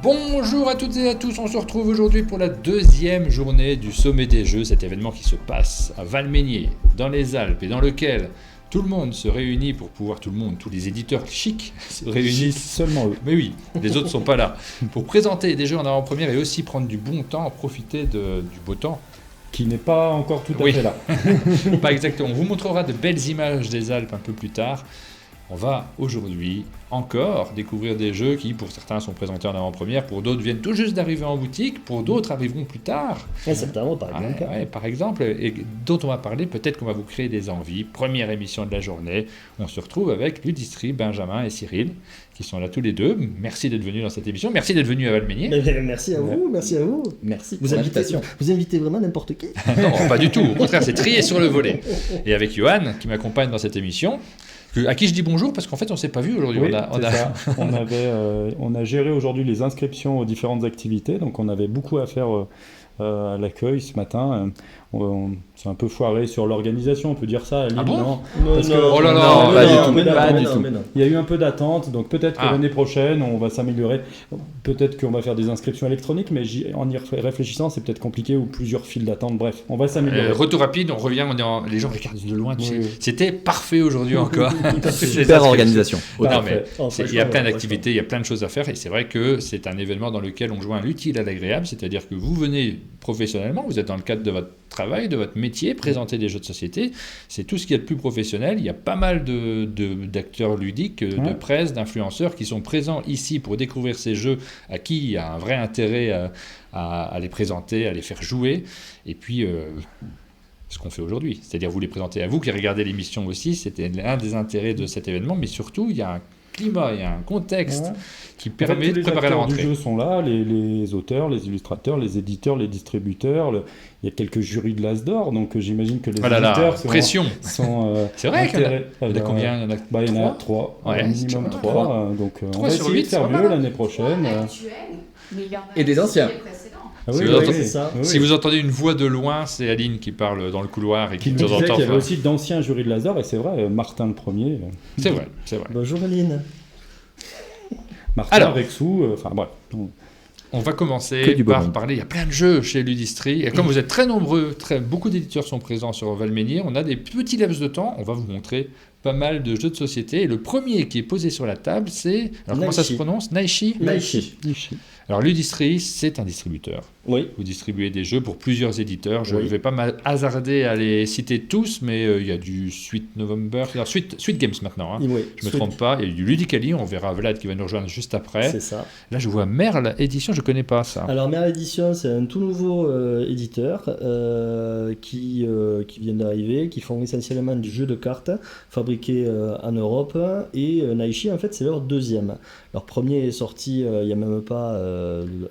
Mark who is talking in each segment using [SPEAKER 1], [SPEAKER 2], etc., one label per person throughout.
[SPEAKER 1] Bonjour à toutes et à tous, on se retrouve aujourd'hui pour la deuxième journée du Sommet des Jeux, cet événement qui se passe à Valmeinier, dans les Alpes, et dans lequel tout le monde se réunit pour pouvoir, tous les éditeurs chics se réunissent.
[SPEAKER 2] Seulement eux.
[SPEAKER 1] Mais oui, les autres ne sont pas là. Pour présenter des jeux en avant-première et aussi prendre du bon temps, profiter du beau temps.
[SPEAKER 2] Qui n'est pas encore tout à fait là.
[SPEAKER 1] Pas exactement. On vous montrera de belles images des Alpes un peu plus tard. On va aujourd'hui encore découvrir des jeux qui, pour certains, sont présentés en avant-première, pour d'autres viennent tout juste d'arriver en boutique, pour d'autres arriveront plus tard.
[SPEAKER 3] En septembre, par exemple.
[SPEAKER 1] Par exemple, et dont on va parler, peut-être qu'on va vous créer des envies. Première émission de la journée, on se retrouve avec Ludistri, Benjamin et Cyril, qui sont là tous les deux. Merci d'être venus dans cette émission, merci d'être venus à Valmeinier.
[SPEAKER 3] Merci à vous, merci à vous.
[SPEAKER 4] Merci
[SPEAKER 3] pour l'invitation. Vous invitez vraiment n'importe qui?
[SPEAKER 1] Non, pas du tout, au contraire, c'est trié sur le volet. Et avec Johan, qui m'accompagne dans cette émission. À qui je dis bonjour parce qu'en fait on ne s'est pas vu aujourd'hui.
[SPEAKER 2] Oui, on a géré aujourd'hui les inscriptions aux différentes activités, donc on avait beaucoup à faire à l'accueil ce matin. On s'est un peu foiré sur l'organisation, on peut dire ça, Aline,
[SPEAKER 1] ah bon
[SPEAKER 2] non,
[SPEAKER 1] parce que, oh là là,
[SPEAKER 2] pas du tout. Il y a eu un peu d'attente, donc peut-être que l'année prochaine on va s'améliorer. Peut-être qu'on va faire des inscriptions électroniques, mais en y réfléchissant, c'est peut-être compliqué ou plusieurs files d'attente. Bref, on va s'améliorer.
[SPEAKER 1] Retour rapide, on revient, les gens regardent de loin. C'était parfait aujourd'hui encore.
[SPEAKER 4] Super organisation.
[SPEAKER 1] Non, mais il y a plein d'activités, il y a plein de choses à faire, et c'est vrai que c'est un événement dans lequel on joint l'utile à l'agréable, c'est-à-dire que vous venez professionnellement, vous êtes dans le cadre de votre travail, de votre métier, présenter des jeux de société, c'est tout ce qu'il y a de plus professionnel. Il y a pas mal d'acteurs ludiques, de presse, d'influenceurs qui sont présents ici pour découvrir ces jeux à qui il y a un vrai intérêt à les présenter, à les faire jouer, et puis ce qu'on fait aujourd'hui, c'est-à-dire vous les présenter à vous qui regardez l'émission aussi, c'était l'un des intérêts de cet événement, mais surtout il y a un climat, il y a un contexte qui permet de préparer la rentrée.
[SPEAKER 2] Les acteurs du jeu sont là, les auteurs, les illustrateurs, les éditeurs, les distributeurs, il y a quelques jurys de l'As d'Or, donc j'imagine que les éditeurs sont
[SPEAKER 1] c'est vrai qu'il y en a combien?
[SPEAKER 2] Il y en a 3, minimum 3, donc on va essayer de faire mieux l'année prochaine.
[SPEAKER 4] Et des anciens.
[SPEAKER 1] Si vous entendez une voix de loin, c'est Aline qui parle dans le couloir et qui
[SPEAKER 2] nous disait qu'il y avait aussi d'anciens jurys de l'As d'Or, et c'est vrai, Martin le premier.
[SPEAKER 1] C'est vrai.
[SPEAKER 3] Bonjour Aline.
[SPEAKER 2] Martin, Rexou, enfin bref.
[SPEAKER 1] On va commencer par parler, il y a plein de jeux chez Ludistri, et comme vous êtes très nombreux, beaucoup d'éditeurs sont présents sur Valmeinier, on a des petits laps de temps, on va vous montrer pas mal de jeux de société, et le premier qui est posé sur la table, c'est... Alors comment ça se prononce? Naishi. Alors Ludistri, c'est un distributeur.
[SPEAKER 3] Oui.
[SPEAKER 1] Vous distribuez des jeux pour plusieurs éditeurs. Je ne vais pas m'hasarder à les citer tous, mais il y a du Sweet November, Sweet Games maintenant. Hein.
[SPEAKER 3] Oui.
[SPEAKER 1] Je ne me trompe pas. Il y a du Ludicali, on verra Vlad qui va nous rejoindre juste après.
[SPEAKER 3] C'est ça.
[SPEAKER 1] Là, je vois Merle Édition, je ne connais pas ça.
[SPEAKER 3] Alors Merle Édition, c'est un tout nouveau éditeur qui vient d'arriver, qui font essentiellement du jeu de cartes fabriqué en Europe. Et Naishi, en fait, c'est leur deuxième. Leur premier est sorti il n'y a même pas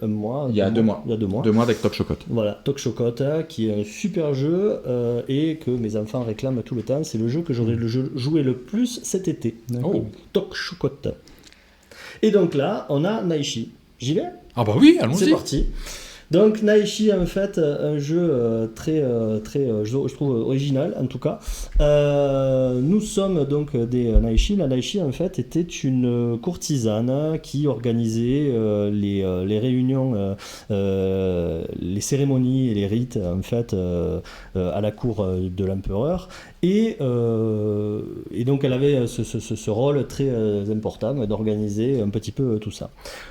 [SPEAKER 3] un mois.
[SPEAKER 4] Il y a 2 mois.
[SPEAKER 3] 2 mois
[SPEAKER 4] avec Tok Chocotte.
[SPEAKER 3] Voilà, Tok Chocotte, qui est un super jeu et que mes enfants réclament tout le temps. C'est le jeu que j'aurais joué le plus cet été. Tok Chocotte. Et donc là, on a Naishi. J'y vais?
[SPEAKER 1] Ah bah oui, allons-y.
[SPEAKER 3] C'est parti. Donc Naishi, en fait, un jeu très, je trouve original en tout cas. Nous sommes donc des Naishi. La Naishi, en fait, était une courtisane qui organisait les réunions, les cérémonies et les rites, en fait, à la cour de l'empereur. Et donc elle avait ce rôle très important d'organiser un petit peu tout ça.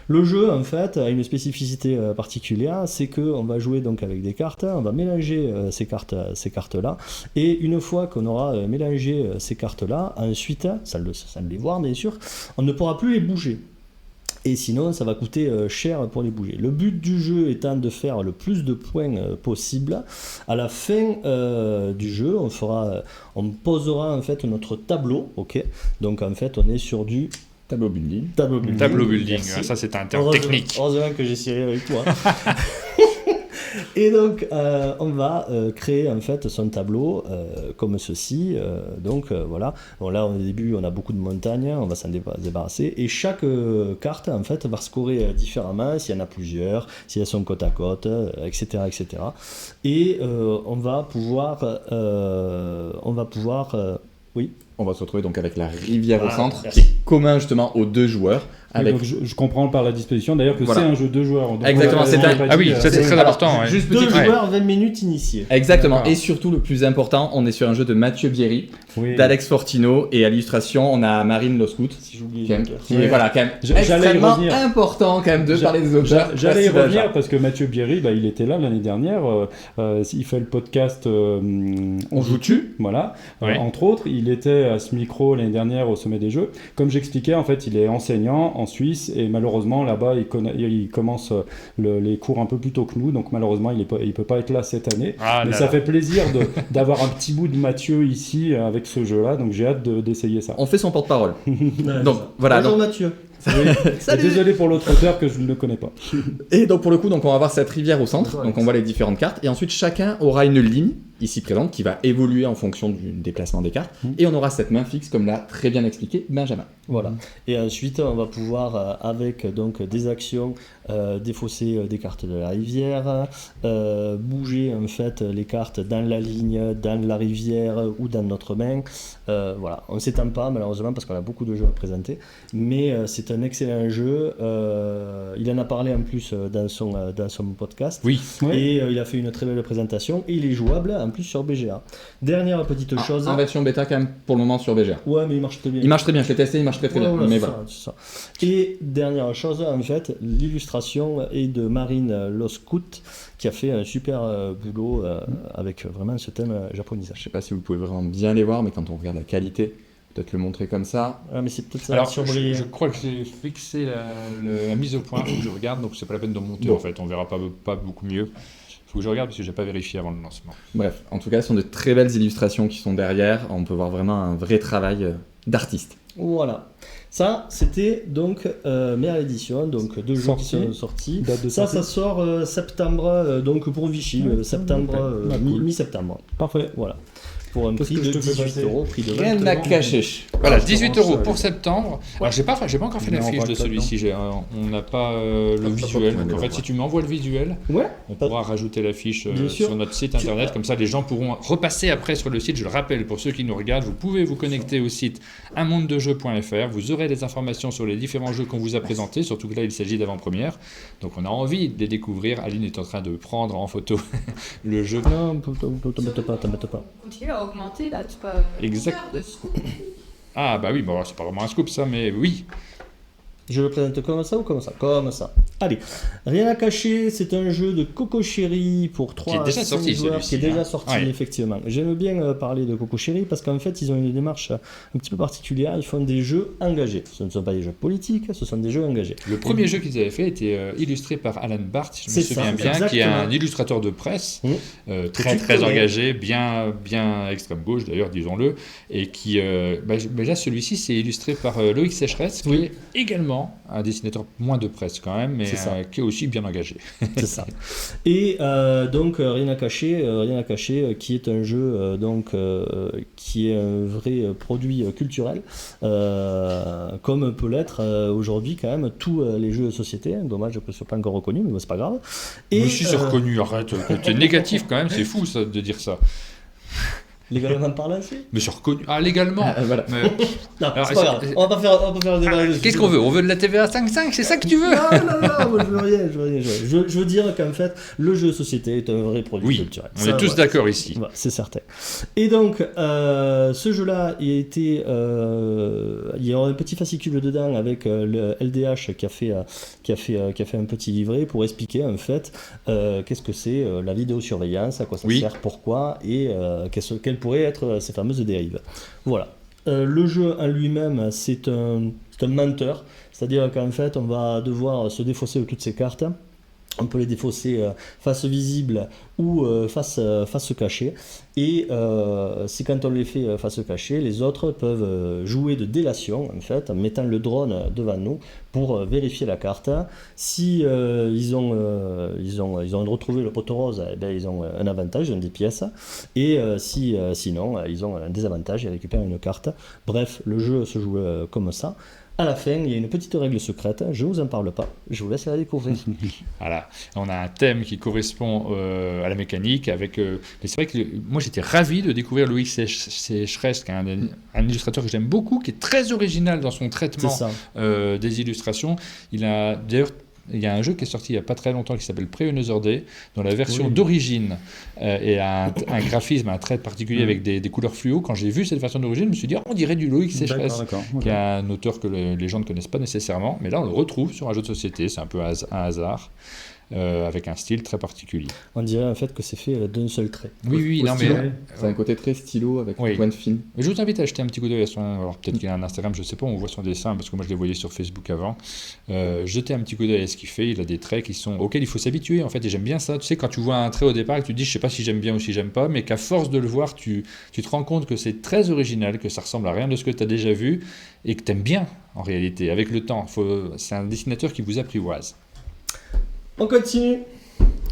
[SPEAKER 3] Le jeu, en fait, a une spécificité particulière, c'est qu'on va jouer donc avec des cartes, on va mélanger ces cartes-là, et une fois qu'on aura mélangé ces cartes-là, ensuite, sans les voir bien sûr, on ne pourra plus les bouger. Et sinon, ça va coûter cher pour les bouger. Le but du jeu étant de faire le plus de points possible. À la fin du jeu, on posera en fait notre tableau. Ok. Donc en fait, on est sur du
[SPEAKER 4] tableau building.
[SPEAKER 1] Tableau building. Ça, c'est un terme technique.
[SPEAKER 3] Heureusement que j'ai Cyril avec toi. Et donc, on va créer en fait son tableau comme ceci. Voilà. Bon, là, au début, on a beaucoup de montagnes, on va s'en débarrasser. Et chaque carte, en fait, va scorer différemment, s'il y en a plusieurs, si elles sont côte à côte, etc., etc. Et on va pouvoir oui.
[SPEAKER 4] On va se retrouver donc avec la rivière au centre, qui est commun justement aux deux joueurs,
[SPEAKER 2] Donc je comprends par la disposition d'ailleurs que c'est un jeu 2 joueurs. Donc
[SPEAKER 4] exactement,
[SPEAKER 2] ça
[SPEAKER 1] c'est très important. Ouais.
[SPEAKER 3] Juste 2 joueurs, 20 minutes initiés.
[SPEAKER 4] Exactement. Et surtout, le plus important, on est sur un jeu de Mathieu Bierry, d'Alex Fortino, et à l'illustration, on a Marine Loscout.
[SPEAKER 3] Si j'oublie.
[SPEAKER 4] Voilà, quand même extrêmement important quand même de parler des auteurs.
[SPEAKER 2] J'allais y revenir parce que Mathieu Bierry, il était là l'année dernière. Il fait le podcast On joue-tu, voilà. Entre autres, il était à ce micro l'année dernière au Sommet des Jeux. Comme j'expliquais, en fait, il est enseignant en Suisse et malheureusement là-bas, il commence les cours un peu plus tôt que nous. Donc malheureusement, il peut pas être là cette année. Mais ça fait plaisir d'avoir un petit bout de Mathieu ici avec ce jeu-là. Donc j'ai hâte d'essayer ça.
[SPEAKER 4] On fait son porte-parole. Donc voilà.
[SPEAKER 3] Bonjour Mathieu.
[SPEAKER 2] Salut. Désolé pour l'autre auteur que je ne connais pas.
[SPEAKER 4] Et donc pour le coup, on va avoir cette rivière au centre, donc on voit les différentes cartes, et ensuite chacun aura une ligne ici présente qui va évoluer en fonction du déplacement des cartes, et on aura cette main fixe comme l'a très bien expliqué Benjamin.
[SPEAKER 3] Voilà. Et ensuite, on va pouvoir avec donc des actions défausser des cartes de la rivière, bouger en fait les cartes dans la ligne, dans la rivière ou dans notre main. Voilà. On ne s'étend pas malheureusement parce qu'on a beaucoup de jeux à présenter, mais c'est un excellent jeu. Il en a parlé en plus dans son podcast.
[SPEAKER 1] Oui.
[SPEAKER 3] Et il a fait une très belle présentation et il est jouable en plus sur BGA. Dernière petite chose.
[SPEAKER 4] En version bêta quand même pour le moment sur BGA.
[SPEAKER 3] Ouais, mais il marche très bien.
[SPEAKER 4] Il marche très bien, je l'ai testé, il marche très bien.
[SPEAKER 3] Voilà,
[SPEAKER 4] mais
[SPEAKER 3] voilà. Ça. Et dernière chose, en fait, l'illustration est de Marine Loscout qui a fait un super boulot avec vraiment ce thème japonisage.
[SPEAKER 4] Je sais pas si vous pouvez vraiment bien les voir, mais quand on regarde la qualité, peut-être le montrer comme ça.
[SPEAKER 3] Ah, mais c'est peut-être ça.
[SPEAKER 1] Alors, je crois que j'ai fixé la mise au point, il faut que je regarde, donc c'est pas la peine de monter en fait, on verra pas beaucoup mieux. Il faut que je regarde parce que j'ai pas vérifié avant le lancement.
[SPEAKER 4] Bref, en tout cas, ce sont de très belles illustrations qui sont derrière. On peut voir vraiment un vrai travail d'artiste.
[SPEAKER 3] Voilà. Ça, c'était donc meilleure édition, donc 2 jeux qui sont sortis. Ça sort septembre, donc pour Vichy, septembre, mi-septembre.
[SPEAKER 2] Parfait.
[SPEAKER 3] Voilà. Pour un prix de 18 €, prix de 20
[SPEAKER 4] Rien à cacher.
[SPEAKER 1] Voilà, 18 € pour septembre. Alors, j'ai pas encore fait la fiche de celui-ci. On n'a pas le visuel. Donc, en fait, si tu m'envoies le visuel, on pourra rajouter la fiche sur notre site internet. Comme ça, les gens pourront repasser après sur le site. Je le rappelle, pour ceux qui nous regardent, vous pouvez vous connecter au site unmondedejeux.fr. Vous aurez des informations sur les différents jeux qu'on vous a présentés. Surtout que là, il s'agit d'avant-première. Donc, on a envie de les découvrir. Aline est en train de prendre en photo le jeu.
[SPEAKER 3] Non, t'embête pas.
[SPEAKER 5] Continue à augmenter là, tu peux.
[SPEAKER 1] Exact. Ah bah oui, bon, c'est pas vraiment un scoop ça, mais oui.
[SPEAKER 3] Je le présente comme ça ou comme ça? Comme ça. Allez, rien à cacher, c'est un jeu de Coco Chéri pour 3
[SPEAKER 1] qui est déjà sorti,
[SPEAKER 3] joueurs, qui est déjà sorti, effectivement. J'aime bien parler de Coco Chéri parce qu'en fait, ils ont une démarche un petit peu particulière. Ils font des jeux engagés. Ce ne sont pas des jeux politiques, ce sont des jeux engagés.
[SPEAKER 1] Le premier jeu qu'ils avaient fait était illustré par Alan Barth, je me souviens bien, exactement. Qui est un illustrateur de presse, très engagé, bien extrême gauche d'ailleurs, disons-le, et qui, là, celui-ci, c'est illustré par Loïc Sécheresse, qui est également un dessinateur moins de presse quand même, mais qui est aussi bien engagé.
[SPEAKER 3] C'est ça. Et donc Rien à cacher, qui est un jeu qui est un vrai produit culturel, comme peut l'être aujourd'hui quand même tous les jeux de société. Dommage que ce ne soit pas encore reconnu, mais c'est pas grave.
[SPEAKER 1] Et je suis reconnu, arrête, t'es négatif quand même, c'est fou ça, de dire ça.
[SPEAKER 3] Légalement parlant, si.
[SPEAKER 1] Mais c'est reconnu. Ah, légalement.
[SPEAKER 3] Voilà. Mais... Non, alors, c'est pas grave. On va pas faire le débat.
[SPEAKER 1] Qu'est-ce qu'on veut? On veut de la TVA 5,5, c'est ça que tu veux?
[SPEAKER 3] Non, moi, je veux rien. Je veux dire qu'en fait, le jeu de société est un vrai produit culturel.
[SPEAKER 1] On est tous d'accord ici.
[SPEAKER 3] Ouais, c'est certain. Et donc, ce jeu-là, il y aura un petit fascicule dedans avec le LDH qui a fait un petit livret pour expliquer en fait qu'est-ce que c'est la vidéosurveillance, à quoi ça sert, pourquoi et quelles pourraient être ces fameuses dérives. Voilà. Le jeu en lui-même, c'est un menteur, c'est-à-dire qu'en fait, on va devoir se défausser de toutes ces cartes. On peut les défausser face visible ou face cachée. Et c'est quand on les fait face cachée, les autres peuvent jouer de délation, en fait, en mettant le drone devant nous pour vérifier la carte. Si ils ont retrouvé le poteau rose, eh bien, ils ont un avantage, ils ont des pièces. Et sinon, ils ont un désavantage, ils récupèrent une carte. Bref, le jeu se joue comme ça. À la fin, il y a une petite règle secrète, je ne vous en parle pas, je vous laisse la découvrir.
[SPEAKER 1] Voilà, on a un thème qui correspond à la mécanique. Mais c'est vrai que moi j'étais ravi de découvrir Loïc Sécheresse, qui est un illustrateur que j'aime beaucoup, qui est très original dans son traitement des illustrations. d'illustration. D'ailleurs, il y a un jeu qui est sorti il n'y a pas très longtemps qui s'appelle Pre-Another Day, dont la version d'origine a un graphisme, un trait particulier avec des couleurs fluo. Quand j'ai vu cette version d'origine, je me suis dit, on dirait du Loïc Sécheresse, qui est un auteur que les gens ne connaissent pas nécessairement. Mais là, on le retrouve sur un jeu de société, c'est un peu un hasard. Avec un style très particulier.
[SPEAKER 3] On dirait en fait que c'est fait d'un seul trait.
[SPEAKER 1] Oui, non mais
[SPEAKER 4] c'est un côté très stylo avec une pointe fine.
[SPEAKER 1] Mais je vous invite à jeter un petit coup d'œil à son. Alors peut-être qu'il a un Instagram, je sais pas, on voit son dessin parce que moi je l'ai voyé sur Facebook avant. Jetez un petit coup d'œil à ce qu'il fait. Il a des traits auxquels il faut s'habituer en fait. Et j'aime bien ça. Tu sais, quand tu vois un trait au départ et que tu te dis je sais pas si j'aime bien ou si j'aime pas, mais qu'à force de le voir, tu te rends compte que c'est très original, que ça ressemble à rien de ce que tu as déjà vu et que tu aimes bien en réalité. Avec le temps, c'est un dessinateur qui vous apprivoise.
[SPEAKER 3] On continue.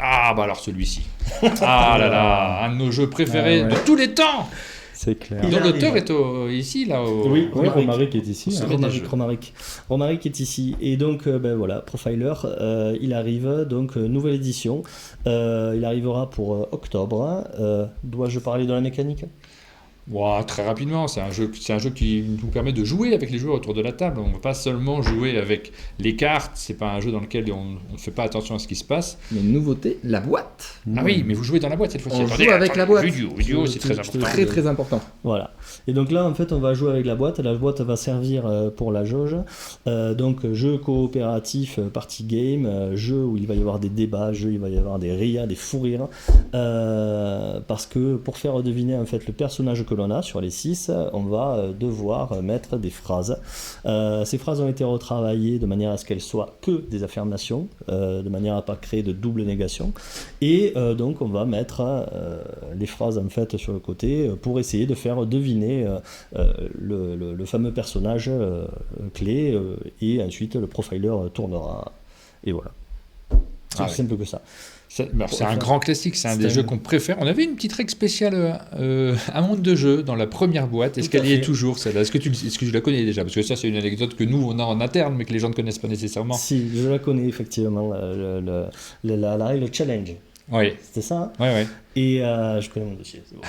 [SPEAKER 1] Ah bah alors celui-ci. Ah là là, un de nos jeux préférés de tous les temps.
[SPEAKER 2] C'est clair.
[SPEAKER 1] Dont l'auteur est ici là.
[SPEAKER 3] Oui,
[SPEAKER 2] Romaric est ici.
[SPEAKER 3] Romaric est ici. Et donc voilà, Profiler, il arrive donc nouvelle édition. Il arrivera pour octobre. Dois-je parler de la mécanique ?
[SPEAKER 1] Wow, très rapidement, c'est un jeu qui nous permet de jouer avec les joueurs autour de la table. On ne va pas seulement jouer avec les cartes, c'est pas un jeu dans lequel on ne fait pas attention à ce qui se passe.
[SPEAKER 4] Mais une nouveauté, la boîte.
[SPEAKER 1] Ah oui, mais vous jouez dans la boîte cette fois-ci.
[SPEAKER 4] On joue avec la boîte.
[SPEAKER 1] Vidéo, c'est très important.
[SPEAKER 4] Très très important.
[SPEAKER 3] Voilà. Et donc là, en fait, on va jouer avec la boîte. La boîte va servir pour la jauge. Donc jeu coopératif, party game, jeu où il va y avoir des débats, jeu où il va y avoir des rires, des fous rires. Parce que pour faire deviner en fait le personnage que l'on a sur les 6, on va devoir mettre des phrases. Ces phrases ont été retravaillées de manière à ce qu'elles soient que des affirmations, de manière à ne pas créer de double négation. Et donc on va mettre les phrases en fait sur le côté pour essayer de faire deviner le fameux personnage clé et ensuite le profiler tournera. Et voilà. C'est aussi simple que ça.
[SPEAKER 1] C'est un grand classique, c'est un des jeux qu'on préfère. On avait une petite règle spéciale un monde de jeu dans la première boîte. Est-ce qu'elle y est toujours celle-là ? Est-ce que tu la connais déjà ? Parce que ça, c'est une anecdote que nous, on a en interne, mais que les gens ne connaissent pas nécessairement.
[SPEAKER 3] Si, je la connais effectivement, la règle challenge.
[SPEAKER 1] Oui.
[SPEAKER 3] C'était ça, hein ?
[SPEAKER 1] Oui.
[SPEAKER 3] Et je connais mon dossier, c'est bon.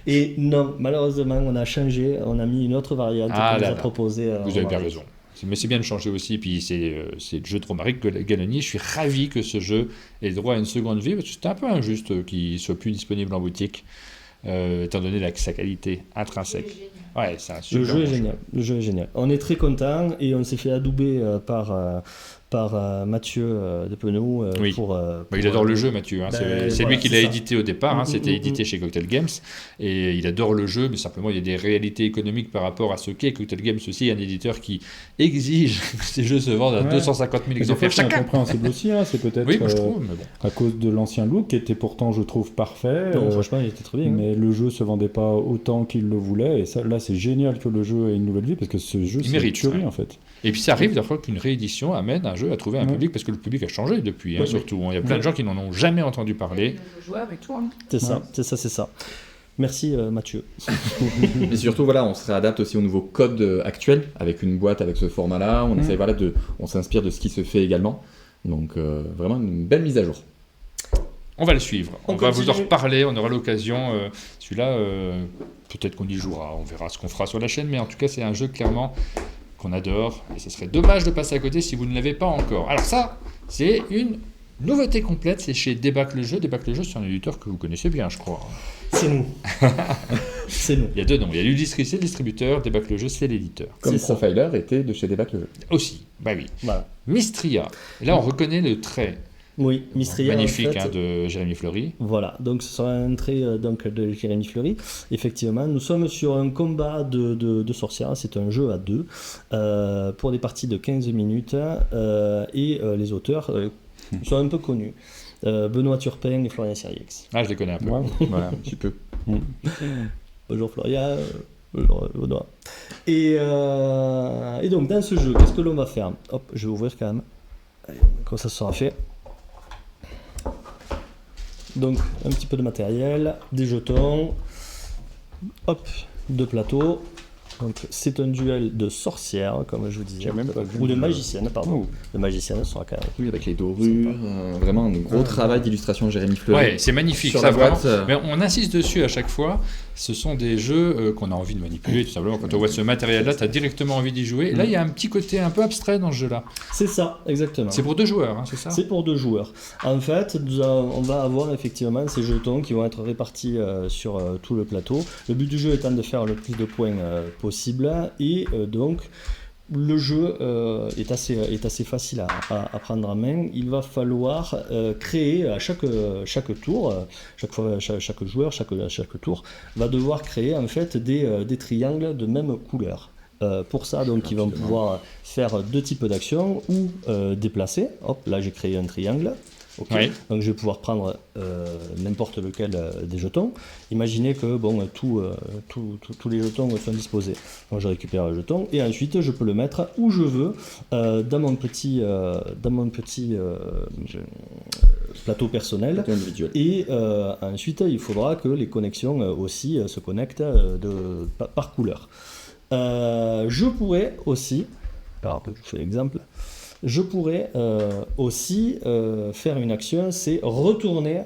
[SPEAKER 3] Et non, malheureusement, on a changé, on a mis une autre variante qu'on nous a proposée.
[SPEAKER 1] Vous avez bien raison. Mais c'est bien de changer aussi, puis c'est le jeu de Romaric Galoni. Je suis ravi que ce jeu ait le droit à une seconde vie, parce que c'était un peu injuste qu'il ne soit plus disponible en boutique, étant donné sa qualité intrinsèque. Ouais, c'est un super
[SPEAKER 3] le jeu est génial. On est très content et on s'est fait adouber par Mathieu Depenou.
[SPEAKER 1] Il adore le jeu, Mathieu. Hein. C'est lui qui l'a édité au départ. Hein. C'était édité chez Cocktail Games. Et il adore le jeu, mais simplement, il y a des réalités économiques par rapport à ce qu'est Cocktail Games aussi. Un éditeur qui exige que ces jeux se vendent à 250 000 exemplaires chacun.
[SPEAKER 2] C'est incompréhensible aussi. Hein. C'est peut-être
[SPEAKER 1] moi, je trouve, mais bon.
[SPEAKER 2] À cause de l'ancien look, qui était pourtant, je trouve, parfait.
[SPEAKER 3] Non, franchement, il était très bien.
[SPEAKER 2] Mais le jeu se vendait pas autant qu'il le voulait. Et ça, là, c'est génial que le jeu ait une nouvelle vie, parce que ce jeu, c'est une tuerie, en fait.
[SPEAKER 1] Et puis ça arrive d'ailleurs qu'une réédition amène un jeu à trouver un public, parce que le public a changé depuis, surtout. Il y a plein de gens qui n'en ont jamais entendu parler.
[SPEAKER 5] Joueurs et tout. Hein.
[SPEAKER 3] C'est ça. Merci Mathieu.
[SPEAKER 4] Et surtout, voilà, on se réadapte aussi au nouveau code actuel, avec une boîte avec ce format-là. On essaie, on s'inspire de ce qui se fait également. Donc vraiment une belle mise à jour.
[SPEAKER 1] On va le suivre. On va vous en reparler. On aura l'occasion. Celui-là, peut-être qu'on y jouera. On verra ce qu'on fera sur la chaîne. Mais en tout cas, c'est un jeu clairement qu'on adore, et ce serait dommage de passer à côté si vous ne l'avez pas encore. Alors ça, c'est une nouveauté complète, c'est chez Débac le jeu. Débac le jeu, c'est un éditeur que vous connaissez bien, je crois.
[SPEAKER 3] C'est nous. C'est nous.
[SPEAKER 1] Il y a deux noms, il y a Ludistri, c'est le distributeur, Débac le jeu, c'est l'éditeur.
[SPEAKER 4] Comme Profiler était de chez Débac le jeu.
[SPEAKER 1] Aussi, bah oui.
[SPEAKER 3] Voilà.
[SPEAKER 1] Mystria, et là on reconnaît le trait.
[SPEAKER 3] Oui, Mystria.
[SPEAKER 1] Magnifique,
[SPEAKER 3] en fait,
[SPEAKER 1] de Jérémy Fleury.
[SPEAKER 3] Voilà, donc ce sera un trait de Jérémy Fleury. Effectivement, nous sommes sur un combat de sorcières, c'est un jeu à deux, pour des parties de 15 minutes, et les auteurs sont un peu connus. Benoît Turpin et Florian Siriex.
[SPEAKER 1] Ah, je les connais un peu.
[SPEAKER 2] Ouais.
[SPEAKER 1] Voilà, un petit peu.
[SPEAKER 3] Bonjour Florian, bonjour Benoît. Et donc, dans ce jeu, qu'est-ce que l'on va faire ? Hop, je vais ouvrir quand même. Allez, comme ça sera fait. Donc un petit peu de matériel, des jetons, hop, deux plateaux, Donc c'est un duel de sorcières, comme je vous disais,
[SPEAKER 2] J'ai même pas vu
[SPEAKER 3] ou de
[SPEAKER 2] le-
[SPEAKER 3] magiciennes, pardon.
[SPEAKER 2] Oh.
[SPEAKER 3] De magiciennes sera quand même.
[SPEAKER 4] Oui, avec les dorures, vraiment un gros travail d'illustration Jérémy Fleury.
[SPEAKER 1] Ouais, c'est magnifique.
[SPEAKER 4] Sur
[SPEAKER 1] ça,
[SPEAKER 4] la boîte,
[SPEAKER 1] vraiment. Mais on insiste dessus à chaque fois. Ce sont des jeux qu'on a envie de manipuler, tout simplement. Quand on voit ce matériel-là, tu as directement envie d'y jouer. Et là, il y a un petit côté un peu abstrait dans ce jeu-là.
[SPEAKER 3] C'est ça, exactement.
[SPEAKER 1] C'est pour 2 joueurs, hein, c'est ça?
[SPEAKER 3] C'est pour 2 joueurs. En fait, on va avoir effectivement ces jetons qui vont être répartis sur tout le plateau. Le but du jeu étant de faire le plus de points possible. Et donc, le jeu est assez facile à prendre en main. Il va falloir créer à chaque tour, chaque joueur, chaque tour, va devoir créer en fait des triangles de même couleur. Pour ça, donc, ils vont pouvoir faire 2 types d'actions ou déplacer. Hop, là j'ai créé un triangle. Okay.
[SPEAKER 1] Oui.
[SPEAKER 3] Donc je vais pouvoir prendre n'importe lequel des jetons. Imaginez que tous les jetons sont disposés. Donc je récupère le jeton et ensuite je peux le mettre où je veux dans mon petit plateau personnel.
[SPEAKER 4] Plateau individuel.
[SPEAKER 3] Et ensuite il faudra que les connexions aussi se connectent par couleur. Je pourrais aussi, alors je fais l'exemple. Je pourrais aussi faire une action, c'est retourner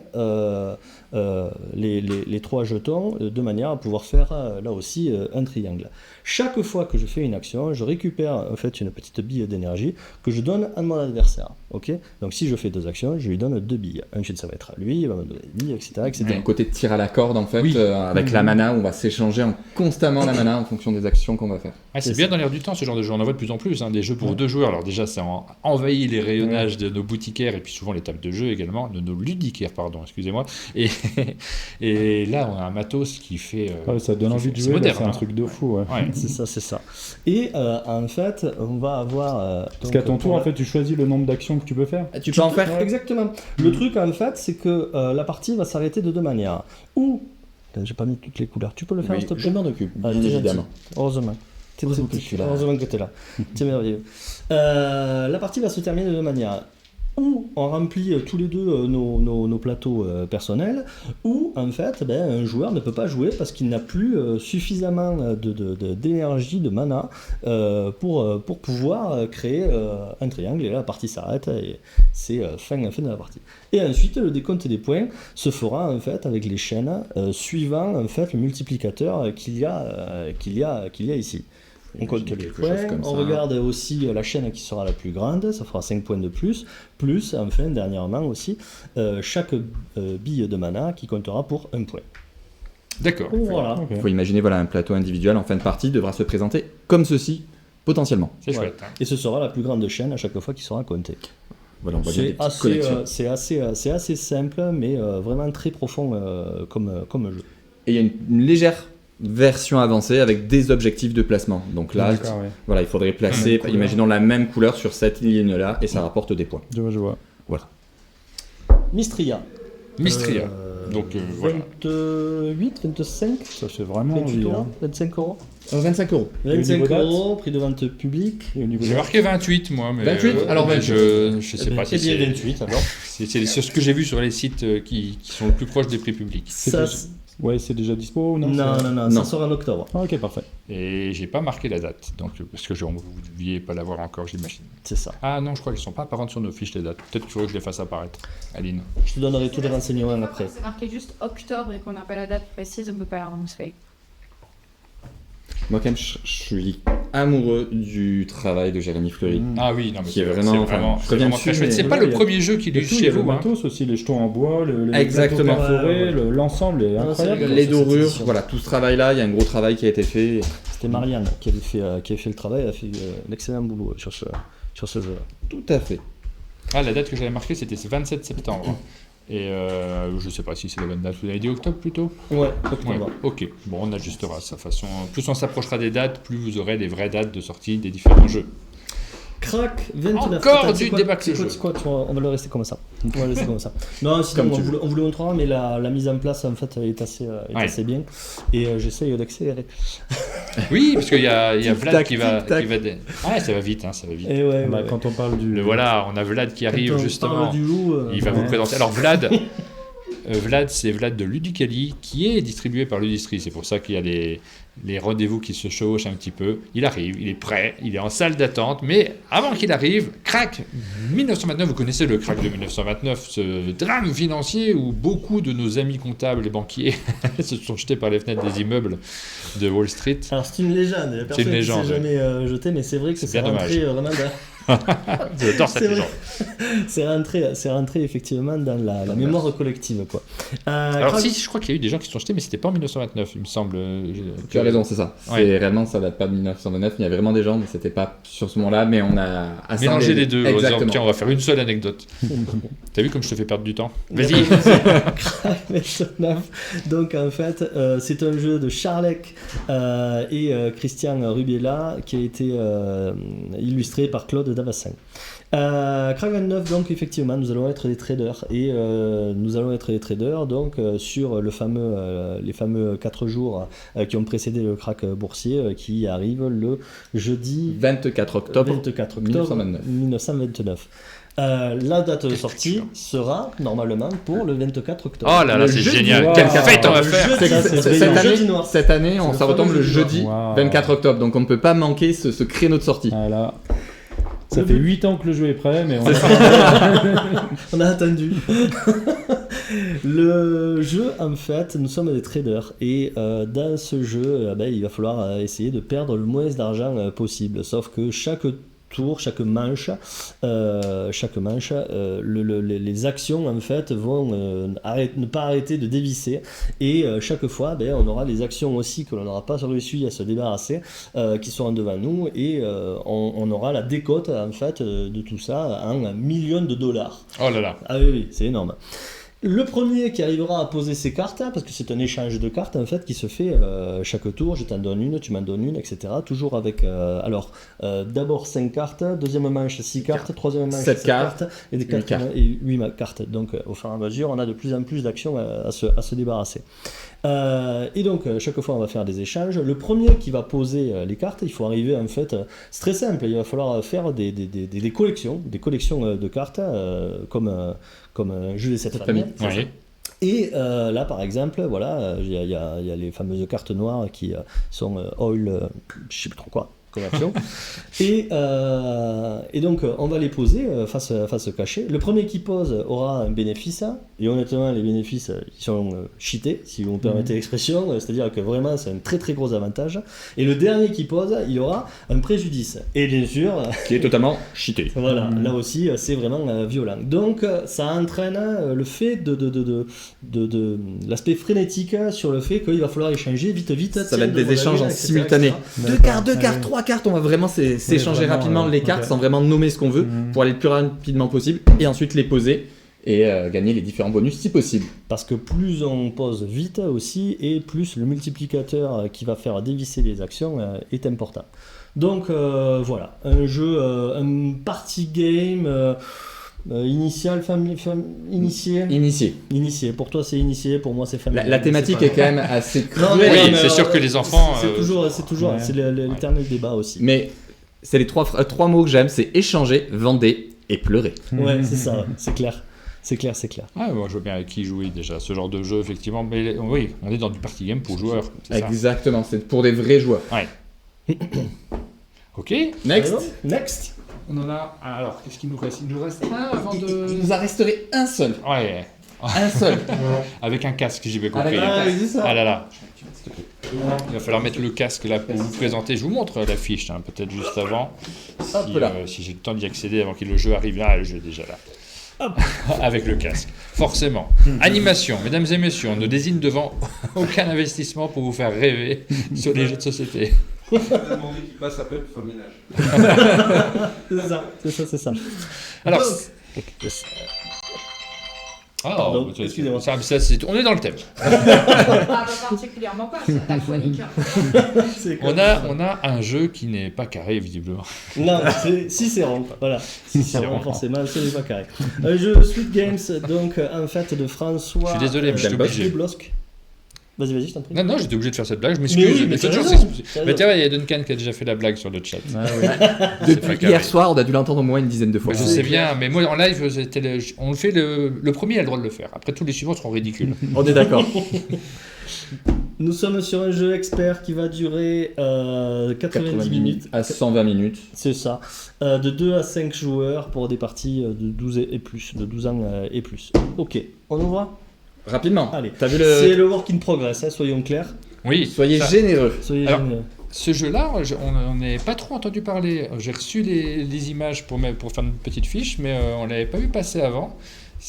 [SPEAKER 3] les 3 jetons de manière à pouvoir faire là aussi un triangle. Chaque fois que je fais une action, je récupère en fait une petite bille d'énergie que je donne à mon adversaire. Okay, donc si je fais 2 actions, je lui donne 2 billes. Ensuite ça va être à lui, il va me donner des billes, etc.
[SPEAKER 4] Il y a un côté de tir à la corde en fait,
[SPEAKER 1] Oui.
[SPEAKER 4] avec la mana, on va s'échanger constamment la mana en fonction des actions qu'on va faire.
[SPEAKER 1] Ah, c'est
[SPEAKER 3] C'est
[SPEAKER 1] bien
[SPEAKER 3] ça.
[SPEAKER 1] dans l'air du temps ce genre de jeu, on en voit de plus en plus, hein, des jeux pour 2 joueurs. Alors déjà ça envahit les rayonnages de nos boutiquaires et puis souvent les tables de jeu également, de nos ludicaires pardon, excusez-moi. Et là on a un matos qui fait...
[SPEAKER 2] Ah ouais, ça donne envie de
[SPEAKER 1] c'est
[SPEAKER 2] jouer, là,
[SPEAKER 1] moderne,
[SPEAKER 2] c'est un
[SPEAKER 1] hein.
[SPEAKER 2] truc de fou. Ouais.
[SPEAKER 1] Ouais.
[SPEAKER 3] C'est ça. Et en fait, on va avoir...
[SPEAKER 2] Parce qu'à ton tour, en fait, tu choisis le nombre d'actions que tu peux faire.
[SPEAKER 4] Tu peux en faire
[SPEAKER 3] Exactement. Le truc en fait, c'est que la partie va s'arrêter de 2 manières. Ou, j'ai pas mis toutes les couleurs, tu peux le faire
[SPEAKER 4] Oui,
[SPEAKER 3] s'il te
[SPEAKER 4] je
[SPEAKER 3] plaît?
[SPEAKER 4] m'en occupe,
[SPEAKER 3] Ah,
[SPEAKER 4] bien
[SPEAKER 3] t'es
[SPEAKER 4] évidemment.
[SPEAKER 3] gentil. Heureusement. T'es
[SPEAKER 4] Heureusement
[SPEAKER 3] très
[SPEAKER 4] que je suis là.
[SPEAKER 3] Heureusement que t'es là. C'est merveilleux. La partie va se terminer de 2 manières. Ou on remplit tous les deux nos plateaux personnels, ou en fait un joueur ne peut pas jouer parce qu'il n'a plus suffisamment d'énergie, de mana pour pouvoir créer un triangle, et là la partie s'arrête et c'est fin de la partie. Et ensuite le décompte des points se fera en fait avec les chaînes suivant en fait le multiplicateur qu'il y a ici. On compte les
[SPEAKER 4] quelque chose
[SPEAKER 3] points,
[SPEAKER 4] comme
[SPEAKER 3] on
[SPEAKER 4] ça.
[SPEAKER 3] regarde aussi la chaîne qui sera la plus grande, ça fera 5 points de plus, enfin dernièrement aussi, chaque bille de mana qui comptera pour 1 point.
[SPEAKER 1] D'accord.
[SPEAKER 3] Voilà.
[SPEAKER 2] Ok.
[SPEAKER 4] Il faut imaginer un plateau individuel en fin de partie devra se présenter comme ceci, potentiellement.
[SPEAKER 1] C'est
[SPEAKER 3] Ouais.
[SPEAKER 1] chouette. Hein.
[SPEAKER 3] Et ce sera la plus grande chaîne à chaque fois qui sera comptée.
[SPEAKER 4] Voilà, on va dire des
[SPEAKER 3] C'est
[SPEAKER 4] petites connexions.
[SPEAKER 3] c'est assez simple, mais vraiment très profond comme jeu.
[SPEAKER 4] Et il y a une légère version avancée avec des objectifs de placement. Donc là,
[SPEAKER 2] D'accord, ouais.
[SPEAKER 4] voilà, il faudrait placer,
[SPEAKER 2] couleur.
[SPEAKER 4] imaginons la même couleur sur cette ligne-là, et ça rapporte des points.
[SPEAKER 2] Je vois.
[SPEAKER 3] Mystria.
[SPEAKER 1] Mystria. Donc, voilà.
[SPEAKER 3] 28, 25,
[SPEAKER 2] Ça fait vraiment
[SPEAKER 3] 28
[SPEAKER 2] envie.
[SPEAKER 3] euros,
[SPEAKER 2] Hein.
[SPEAKER 3] 25 euros.
[SPEAKER 4] 25 euros.
[SPEAKER 2] Et au
[SPEAKER 3] 25
[SPEAKER 2] niveau date
[SPEAKER 3] euros, prix de vente public.
[SPEAKER 2] Et au niveau
[SPEAKER 1] J'ai
[SPEAKER 2] de-
[SPEAKER 1] marqué 28 moi, mais
[SPEAKER 4] 28, alors
[SPEAKER 1] mais
[SPEAKER 4] 28.
[SPEAKER 1] je sais pas si
[SPEAKER 3] C'est bien
[SPEAKER 1] c'est
[SPEAKER 3] 28 alors.
[SPEAKER 1] c'est sur ce que j'ai vu sur les sites qui sont le plus proches des prix publics.
[SPEAKER 3] Ça,
[SPEAKER 2] Ouais, c'est déjà dispo ou non?
[SPEAKER 3] non,
[SPEAKER 2] c'est-
[SPEAKER 3] non, non,
[SPEAKER 4] Non.
[SPEAKER 3] ça sort en octobre.
[SPEAKER 2] Ah, ok, parfait.
[SPEAKER 1] Et j'ai pas marqué la date, donc parce que vous ne deviez pas l'avoir encore, j'imagine.
[SPEAKER 3] C'est ça.
[SPEAKER 1] Ah non, je crois qu'ils sont pas apparentes sur nos fiches les dates. Peut-être qu'il faudrait que je les fasse apparaître. Aline.
[SPEAKER 3] Je te donnerai tous les renseignements après.
[SPEAKER 5] C'est marqué juste octobre et qu'on n'a pas la date précise, on peut pas l'annoncer.
[SPEAKER 4] Moi, quand même, je suis amoureux du travail de Jérémy Fleury.
[SPEAKER 2] Mmh.
[SPEAKER 1] Ah oui, non mais
[SPEAKER 4] Qui est
[SPEAKER 1] c'est
[SPEAKER 4] vraiment-
[SPEAKER 1] c'est
[SPEAKER 4] enfin,
[SPEAKER 1] vraiment,
[SPEAKER 4] je
[SPEAKER 1] c'est
[SPEAKER 4] reviens
[SPEAKER 1] vraiment
[SPEAKER 4] dessus,
[SPEAKER 1] très chouette.
[SPEAKER 4] mais
[SPEAKER 1] C'est pas
[SPEAKER 2] voilà,
[SPEAKER 1] le
[SPEAKER 2] il y a-
[SPEAKER 1] premier jeu qu'il
[SPEAKER 2] Et
[SPEAKER 1] est
[SPEAKER 2] tout, il y
[SPEAKER 1] chez
[SPEAKER 2] a le
[SPEAKER 1] vous. Hein.
[SPEAKER 2] matos aussi, les jetons en bois, les
[SPEAKER 4] Exactement.
[SPEAKER 2] plateaux perforés,
[SPEAKER 3] Ouais.
[SPEAKER 2] l'ensemble est
[SPEAKER 3] Ah,
[SPEAKER 2] incroyable.
[SPEAKER 3] c'est
[SPEAKER 4] Les
[SPEAKER 3] Sur cette
[SPEAKER 4] dorures,
[SPEAKER 3] édition.
[SPEAKER 4] voilà, tout ce travail-là, il y a un gros travail qui a été fait.
[SPEAKER 3] C'était Marianne qui avait fait le travail, elle a fait l'excellent boulot sur ce jeu-là.
[SPEAKER 4] Tout à fait.
[SPEAKER 1] Ah, la date que j'avais marquée, c'était ce 27 septembre. Et je sais pas si c'est la bonne date. Vous avez dit octobre plutôt?
[SPEAKER 3] Ouais,
[SPEAKER 1] Ouais,
[SPEAKER 3] octobre.
[SPEAKER 1] ok. Bon, on ajustera de sa façon. Plus on s'approchera des dates, plus vous aurez les vraies dates de sortie des différents jeux.
[SPEAKER 3] Crac, 29.
[SPEAKER 1] Encore
[SPEAKER 3] Attends,
[SPEAKER 1] du
[SPEAKER 3] c'est quoi-
[SPEAKER 1] débâcle
[SPEAKER 3] c'est
[SPEAKER 1] jeu.
[SPEAKER 3] quoi, on va le rester comme ça. On va le laisser comme ça. Non, sinon,
[SPEAKER 4] Comme
[SPEAKER 3] on
[SPEAKER 4] tu
[SPEAKER 3] vous le montrera, mais la mise en place, en fait, est assez bien. Et j'essaye d'accélérer.
[SPEAKER 1] Oui, parce qu'il y a Vlad
[SPEAKER 4] Tic-tac,
[SPEAKER 1] qui va.
[SPEAKER 4] tic-tac.
[SPEAKER 1] Ah, ça va vite, hein, ça va vite.
[SPEAKER 3] Et ouais,
[SPEAKER 2] Bah,
[SPEAKER 3] ouais.
[SPEAKER 2] quand on parle du.
[SPEAKER 1] Le voilà, on a Vlad qui arrive
[SPEAKER 3] Quand on
[SPEAKER 1] justement.
[SPEAKER 3] parle du loup,
[SPEAKER 1] Il va vous
[SPEAKER 2] Ouais.
[SPEAKER 1] présenter. Alors Vlad, Vlad, c'est Vlad de Ludicali, qui est distribué par Ludistri. C'est pour ça qu'il y a les rendez-vous qui se chevauchent un petit peu. Il arrive, il est prêt, il est en salle d'attente, mais avant qu'il arrive, crac, 1929, vous connaissez le crack de 1929, ce drame financier où beaucoup de nos amis comptables et banquiers se sont jetés par les fenêtres des immeubles de Wall Street.
[SPEAKER 3] Alors c'est une légende, il y a personne qui s'est jamais jeté, mais c'est vrai que c'est rentré vraiment
[SPEAKER 1] J'adore cette légende.
[SPEAKER 3] C'est rentré effectivement dans la mémoire collective, quoi.
[SPEAKER 1] Alors si, je crois qu'il y a eu des gens qui se sont jetés, mais c'était pas en 1929, il me semble.
[SPEAKER 4] Tu as raison, c'est ça.
[SPEAKER 1] Ouais.
[SPEAKER 4] C'est réellement, ça date pas de 1929, il y a vraiment des gens, mais c'était pas sur ce moment-là, mais on a
[SPEAKER 1] mélangé les deux.
[SPEAKER 4] Exactement.
[SPEAKER 1] Tiens, on va faire une seule anecdote. T'as vu comme je te fais perdre du temps? Vas-y.
[SPEAKER 3] Donc en fait, c'est un jeu de Charlec et Christian Rubiela qui a été illustré par Claude Davassin. Crack 29, donc effectivement, nous allons être des traders et nous allons être des traders donc sur les fameux 4 jours qui ont précédé le crack boursier qui arrive le jeudi
[SPEAKER 4] 24 octobre
[SPEAKER 3] 1929. La date de sortie sera normalement pour le 24 octobre.
[SPEAKER 1] Oh là là, c'est génial.
[SPEAKER 2] Wow.
[SPEAKER 1] Quelle fête on va faire.
[SPEAKER 4] Cette année, ça retombe le jeudi
[SPEAKER 2] Wow.
[SPEAKER 4] 24 octobre, donc on ne peut pas manquer ce créneau de sortie.
[SPEAKER 2] Voilà. Ça fait 8 ans que le jeu est prêt, mais
[SPEAKER 3] on a attendu. Le jeu, en fait, nous sommes des traders et dans ce jeu, il va falloir essayer de perdre le moins d'argent possible. Sauf que chaque tour, chaque manche, les actions en fait vont ne pas arrêter de dévisser et chaque fois on aura les actions aussi que l'on n'aura pas réussi à se débarrasser qui seront devant nous et on aura la décote en fait de tout ça en millions de dollars.
[SPEAKER 1] Oh là là.
[SPEAKER 3] Ah oui, c'est énorme. Le premier qui arrivera à poser ses cartes, parce que c'est un échange de cartes en fait qui se fait chaque tour, je t'en donne une, tu m'en donnes une, etc. Toujours avec, d'abord 5 cartes, deuxième manche 6 cartes, troisième manche 7 cartes, et 8 cartes. Donc au fur et à mesure, on a de plus en plus d'actions à se débarrasser. Et donc chaque fois on va faire des échanges. Le premier qui va poser les cartes, il faut arriver en fait, c'est très simple, il va falloir faire des collections de cartes comme un jeu de cette famille.
[SPEAKER 1] Oui.
[SPEAKER 3] Et là par exemple, voilà, il y a les fameuses cartes noires qui sont oil, je sais plus trop quoi. Comme action. Et donc on va les poser face cachée. Le premier qui pose aura un bénéfice, et honnêtement les bénéfices ils sont cheatés, si vous me permettez l'expression, c'est-à-dire que vraiment c'est un très très gros avantage. Et le dernier qui pose, il aura un préjudice. Et bien sûr...
[SPEAKER 4] Qui est totalement cheaté.
[SPEAKER 3] Voilà, là aussi c'est vraiment violent. Donc ça entraîne le fait de l'aspect frénétique sur le fait qu'il va falloir échanger vite.
[SPEAKER 4] Ça va être des échanges en simultané. 2 cartes, 3 cartes, on va vraiment s'échanger rapidement les cartes sans vraiment nommer ce qu'on veut pour aller le plus rapidement possible et ensuite les poser et gagner les différents bonus si possible.
[SPEAKER 3] Parce que plus on pose vite aussi et plus le multiplicateur qui va faire dévisser les actions est important. Donc voilà, un jeu, un party game... initial, initié. Pour toi c'est initié, pour moi c'est familial.
[SPEAKER 4] La thématique est quand même assez cruelle.
[SPEAKER 1] Oui, c'est sûr que les enfants...
[SPEAKER 3] C'est toujours c'est l'éternel débat aussi.
[SPEAKER 4] Mais c'est les trois mots que j'aime, c'est échanger, vendez et pleurer.
[SPEAKER 3] Ouais, c'est ça, c'est clair. C'est clair.
[SPEAKER 1] Ah, moi je vois bien avec qui jouer déjà, ce genre de jeu effectivement. Mais oui, on est dans du party game pour joueurs.
[SPEAKER 4] Exactement, c'est pour des vrais joueurs.
[SPEAKER 1] Ouais. Ok.
[SPEAKER 4] Next.
[SPEAKER 1] On en a. Alors, qu'est-ce qu'il nous reste? Il nous reste un avant de.
[SPEAKER 4] Il nous a restauré un seul.
[SPEAKER 1] Ouais.
[SPEAKER 4] Un seul.
[SPEAKER 1] Avec un casque, j'ai bien compris. Ah là là. Il va falloir mettre le casque là pour vous présenter. Je vous montre la fiche, peut-être juste avant. Si j'ai le temps d'y accéder avant que le jeu arrive. Ah, le jeu est déjà là. Avec le casque. Forcément. Animation, mesdames et messieurs, on ne désigne devant aucun investissement pour vous faire rêver sur les jeux de société.
[SPEAKER 6] Je vais demander qu'il passe après pour faire le ménage.
[SPEAKER 3] C'est ça.
[SPEAKER 1] Alors.
[SPEAKER 3] Pardon, excusez-moi.
[SPEAKER 1] On est dans le thème.
[SPEAKER 5] Pas particulièrement pas, c'est aquanique.
[SPEAKER 1] On a un jeu qui n'est pas carré, visiblement.
[SPEAKER 3] Non, si c'est rond. Voilà. Si c'est rond, forcément, ce n'est pas carré. Un jeu Sweet Games, donc en fait de François.
[SPEAKER 1] Je suis désolé, mais je suis obligé.
[SPEAKER 3] Vas-y, je t'en prie.
[SPEAKER 1] Non, j'étais obligé de faire cette blague, je
[SPEAKER 3] Mais
[SPEAKER 1] m'excuse.
[SPEAKER 3] oui, mais t'as
[SPEAKER 1] toujours
[SPEAKER 3] raison,
[SPEAKER 1] s'excuser.
[SPEAKER 3] t'as
[SPEAKER 1] Mais
[SPEAKER 3] raison.
[SPEAKER 1] tiens, il y a Duncan qui a déjà fait la blague sur le chat.
[SPEAKER 2] Ah, oui.
[SPEAKER 4] Depuis
[SPEAKER 1] pas
[SPEAKER 4] hier
[SPEAKER 1] carré.
[SPEAKER 4] soir, on a dû l'entendre au moins une dizaine de fois.
[SPEAKER 1] Je sais bien, mais moi en live, on le fait, le premier a le droit de le faire. Après, tous les suivants seront ridicules.
[SPEAKER 4] On est d'accord.
[SPEAKER 3] Nous sommes sur un jeu expert qui va durer 90 minutes.
[SPEAKER 4] à 120 minutes.
[SPEAKER 3] C'est ça. De 2 à 5 joueurs pour des parties de 12 et plus, de 12 ans et plus. Ok, on ouvre.
[SPEAKER 4] Rapidement.
[SPEAKER 3] Allez.
[SPEAKER 4] T'as vu
[SPEAKER 3] C'est
[SPEAKER 4] le.
[SPEAKER 3] le work in progress, hein, soyons clairs.
[SPEAKER 1] Oui,
[SPEAKER 4] Soyez
[SPEAKER 1] ça-
[SPEAKER 4] généreux.
[SPEAKER 3] Soyez
[SPEAKER 1] Alors,
[SPEAKER 3] généreux.
[SPEAKER 1] Ce jeu-là, on n'est pas trop entendu parler. J'ai reçu les images pour faire une petite fiche, mais on ne l'avait pas vu passer avant.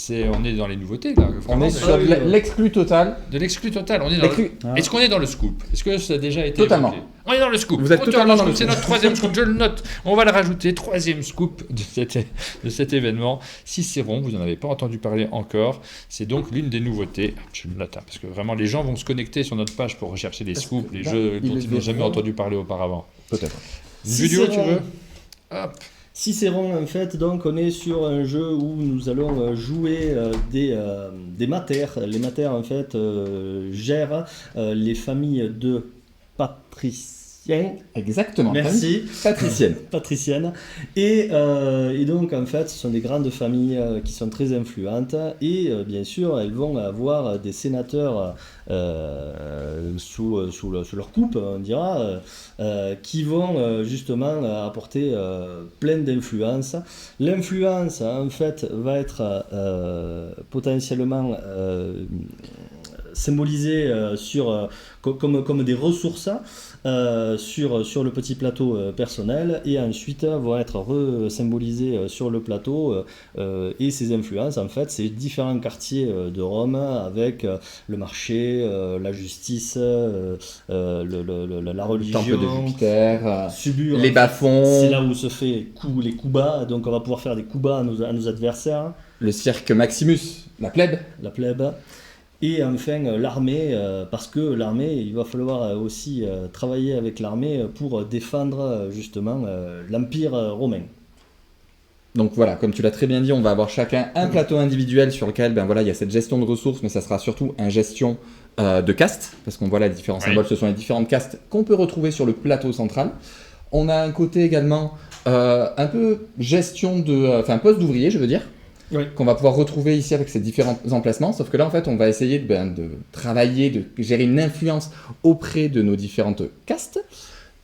[SPEAKER 1] On est dans les nouveautés, là.
[SPEAKER 4] On
[SPEAKER 1] Vraiment,
[SPEAKER 4] est sur
[SPEAKER 3] oui,
[SPEAKER 4] l'exclu total.
[SPEAKER 1] de l'exclu total. On est dans
[SPEAKER 4] L'exclu-
[SPEAKER 2] Ah.
[SPEAKER 1] Est-ce qu'on est dans le scoop? Est-ce que ça a déjà été
[SPEAKER 4] Totalement.
[SPEAKER 1] évoqué? On est dans le scoop.
[SPEAKER 4] Vous êtes
[SPEAKER 1] Auteur
[SPEAKER 4] totalement
[SPEAKER 1] de
[SPEAKER 4] dans le
[SPEAKER 1] scoop. C'est notre troisième scoop. Je le note. On va le rajouter. Troisième scoop de cet événement. Cicéron, vous n'en avez pas entendu parler encore. C'est donc l'une des nouveautés. Je le note, hein, parce que vraiment, les gens vont se connecter sur notre page pour rechercher les scoops, les
[SPEAKER 4] là,
[SPEAKER 1] jeux
[SPEAKER 4] ils
[SPEAKER 1] dont
[SPEAKER 4] le
[SPEAKER 1] ils n'ont jamais
[SPEAKER 4] verront.
[SPEAKER 1] entendu parler auparavant.
[SPEAKER 4] Peut-être.
[SPEAKER 1] Julio, tu
[SPEAKER 3] Cicéron.
[SPEAKER 1] veux? Hop.
[SPEAKER 3] Cicéron, en fait, donc on est sur un jeu où nous allons jouer des matères. Les matères, en fait, gèrent les familles de patriciens.
[SPEAKER 4] Exactement.
[SPEAKER 3] Merci.
[SPEAKER 4] Patricienne.
[SPEAKER 3] Patricienne. Et donc, en fait, ce sont des grandes familles qui sont très influentes. Et bien sûr, elles vont avoir des sénateurs sous leur coupe, on dira, qui vont justement apporter plein d'influences. L'influence, en fait, va être potentiellement symbolisée comme des ressources sur le petit plateau personnel, et ensuite vont être symbolisées sur le plateau, et ces influences, en fait, c'est différents quartiers de Rome, avec le marché, la justice, la
[SPEAKER 4] Le
[SPEAKER 3] religion,
[SPEAKER 4] temple de Jupiter.
[SPEAKER 3] Subur,
[SPEAKER 4] Les
[SPEAKER 3] en fait,
[SPEAKER 4] bas-fonds.
[SPEAKER 3] c'est là où se fait les coups bas, donc on va pouvoir faire des coups bas à nos adversaires,
[SPEAKER 4] Le cirque Maximus. La plèbe.
[SPEAKER 3] la plèbe. Et enfin l'armée, parce que l'armée, il va falloir aussi travailler avec l'armée pour défendre justement l'Empire romain.
[SPEAKER 4] Donc voilà, comme tu l'as très bien dit, on va avoir chacun un plateau individuel sur lequel il y a cette gestion de ressources, mais ça sera surtout une gestion de castes, parce qu'on voit là les différents symboles, ce sont les différentes castes qu'on peut retrouver sur le plateau central. On a un côté également un peu gestion poste d'ouvrier, je veux dire,
[SPEAKER 3] Oui.
[SPEAKER 4] qu'on va pouvoir retrouver ici avec ces différents emplacements, sauf que là en fait on va essayer de travailler, de gérer une influence auprès de nos différentes castes.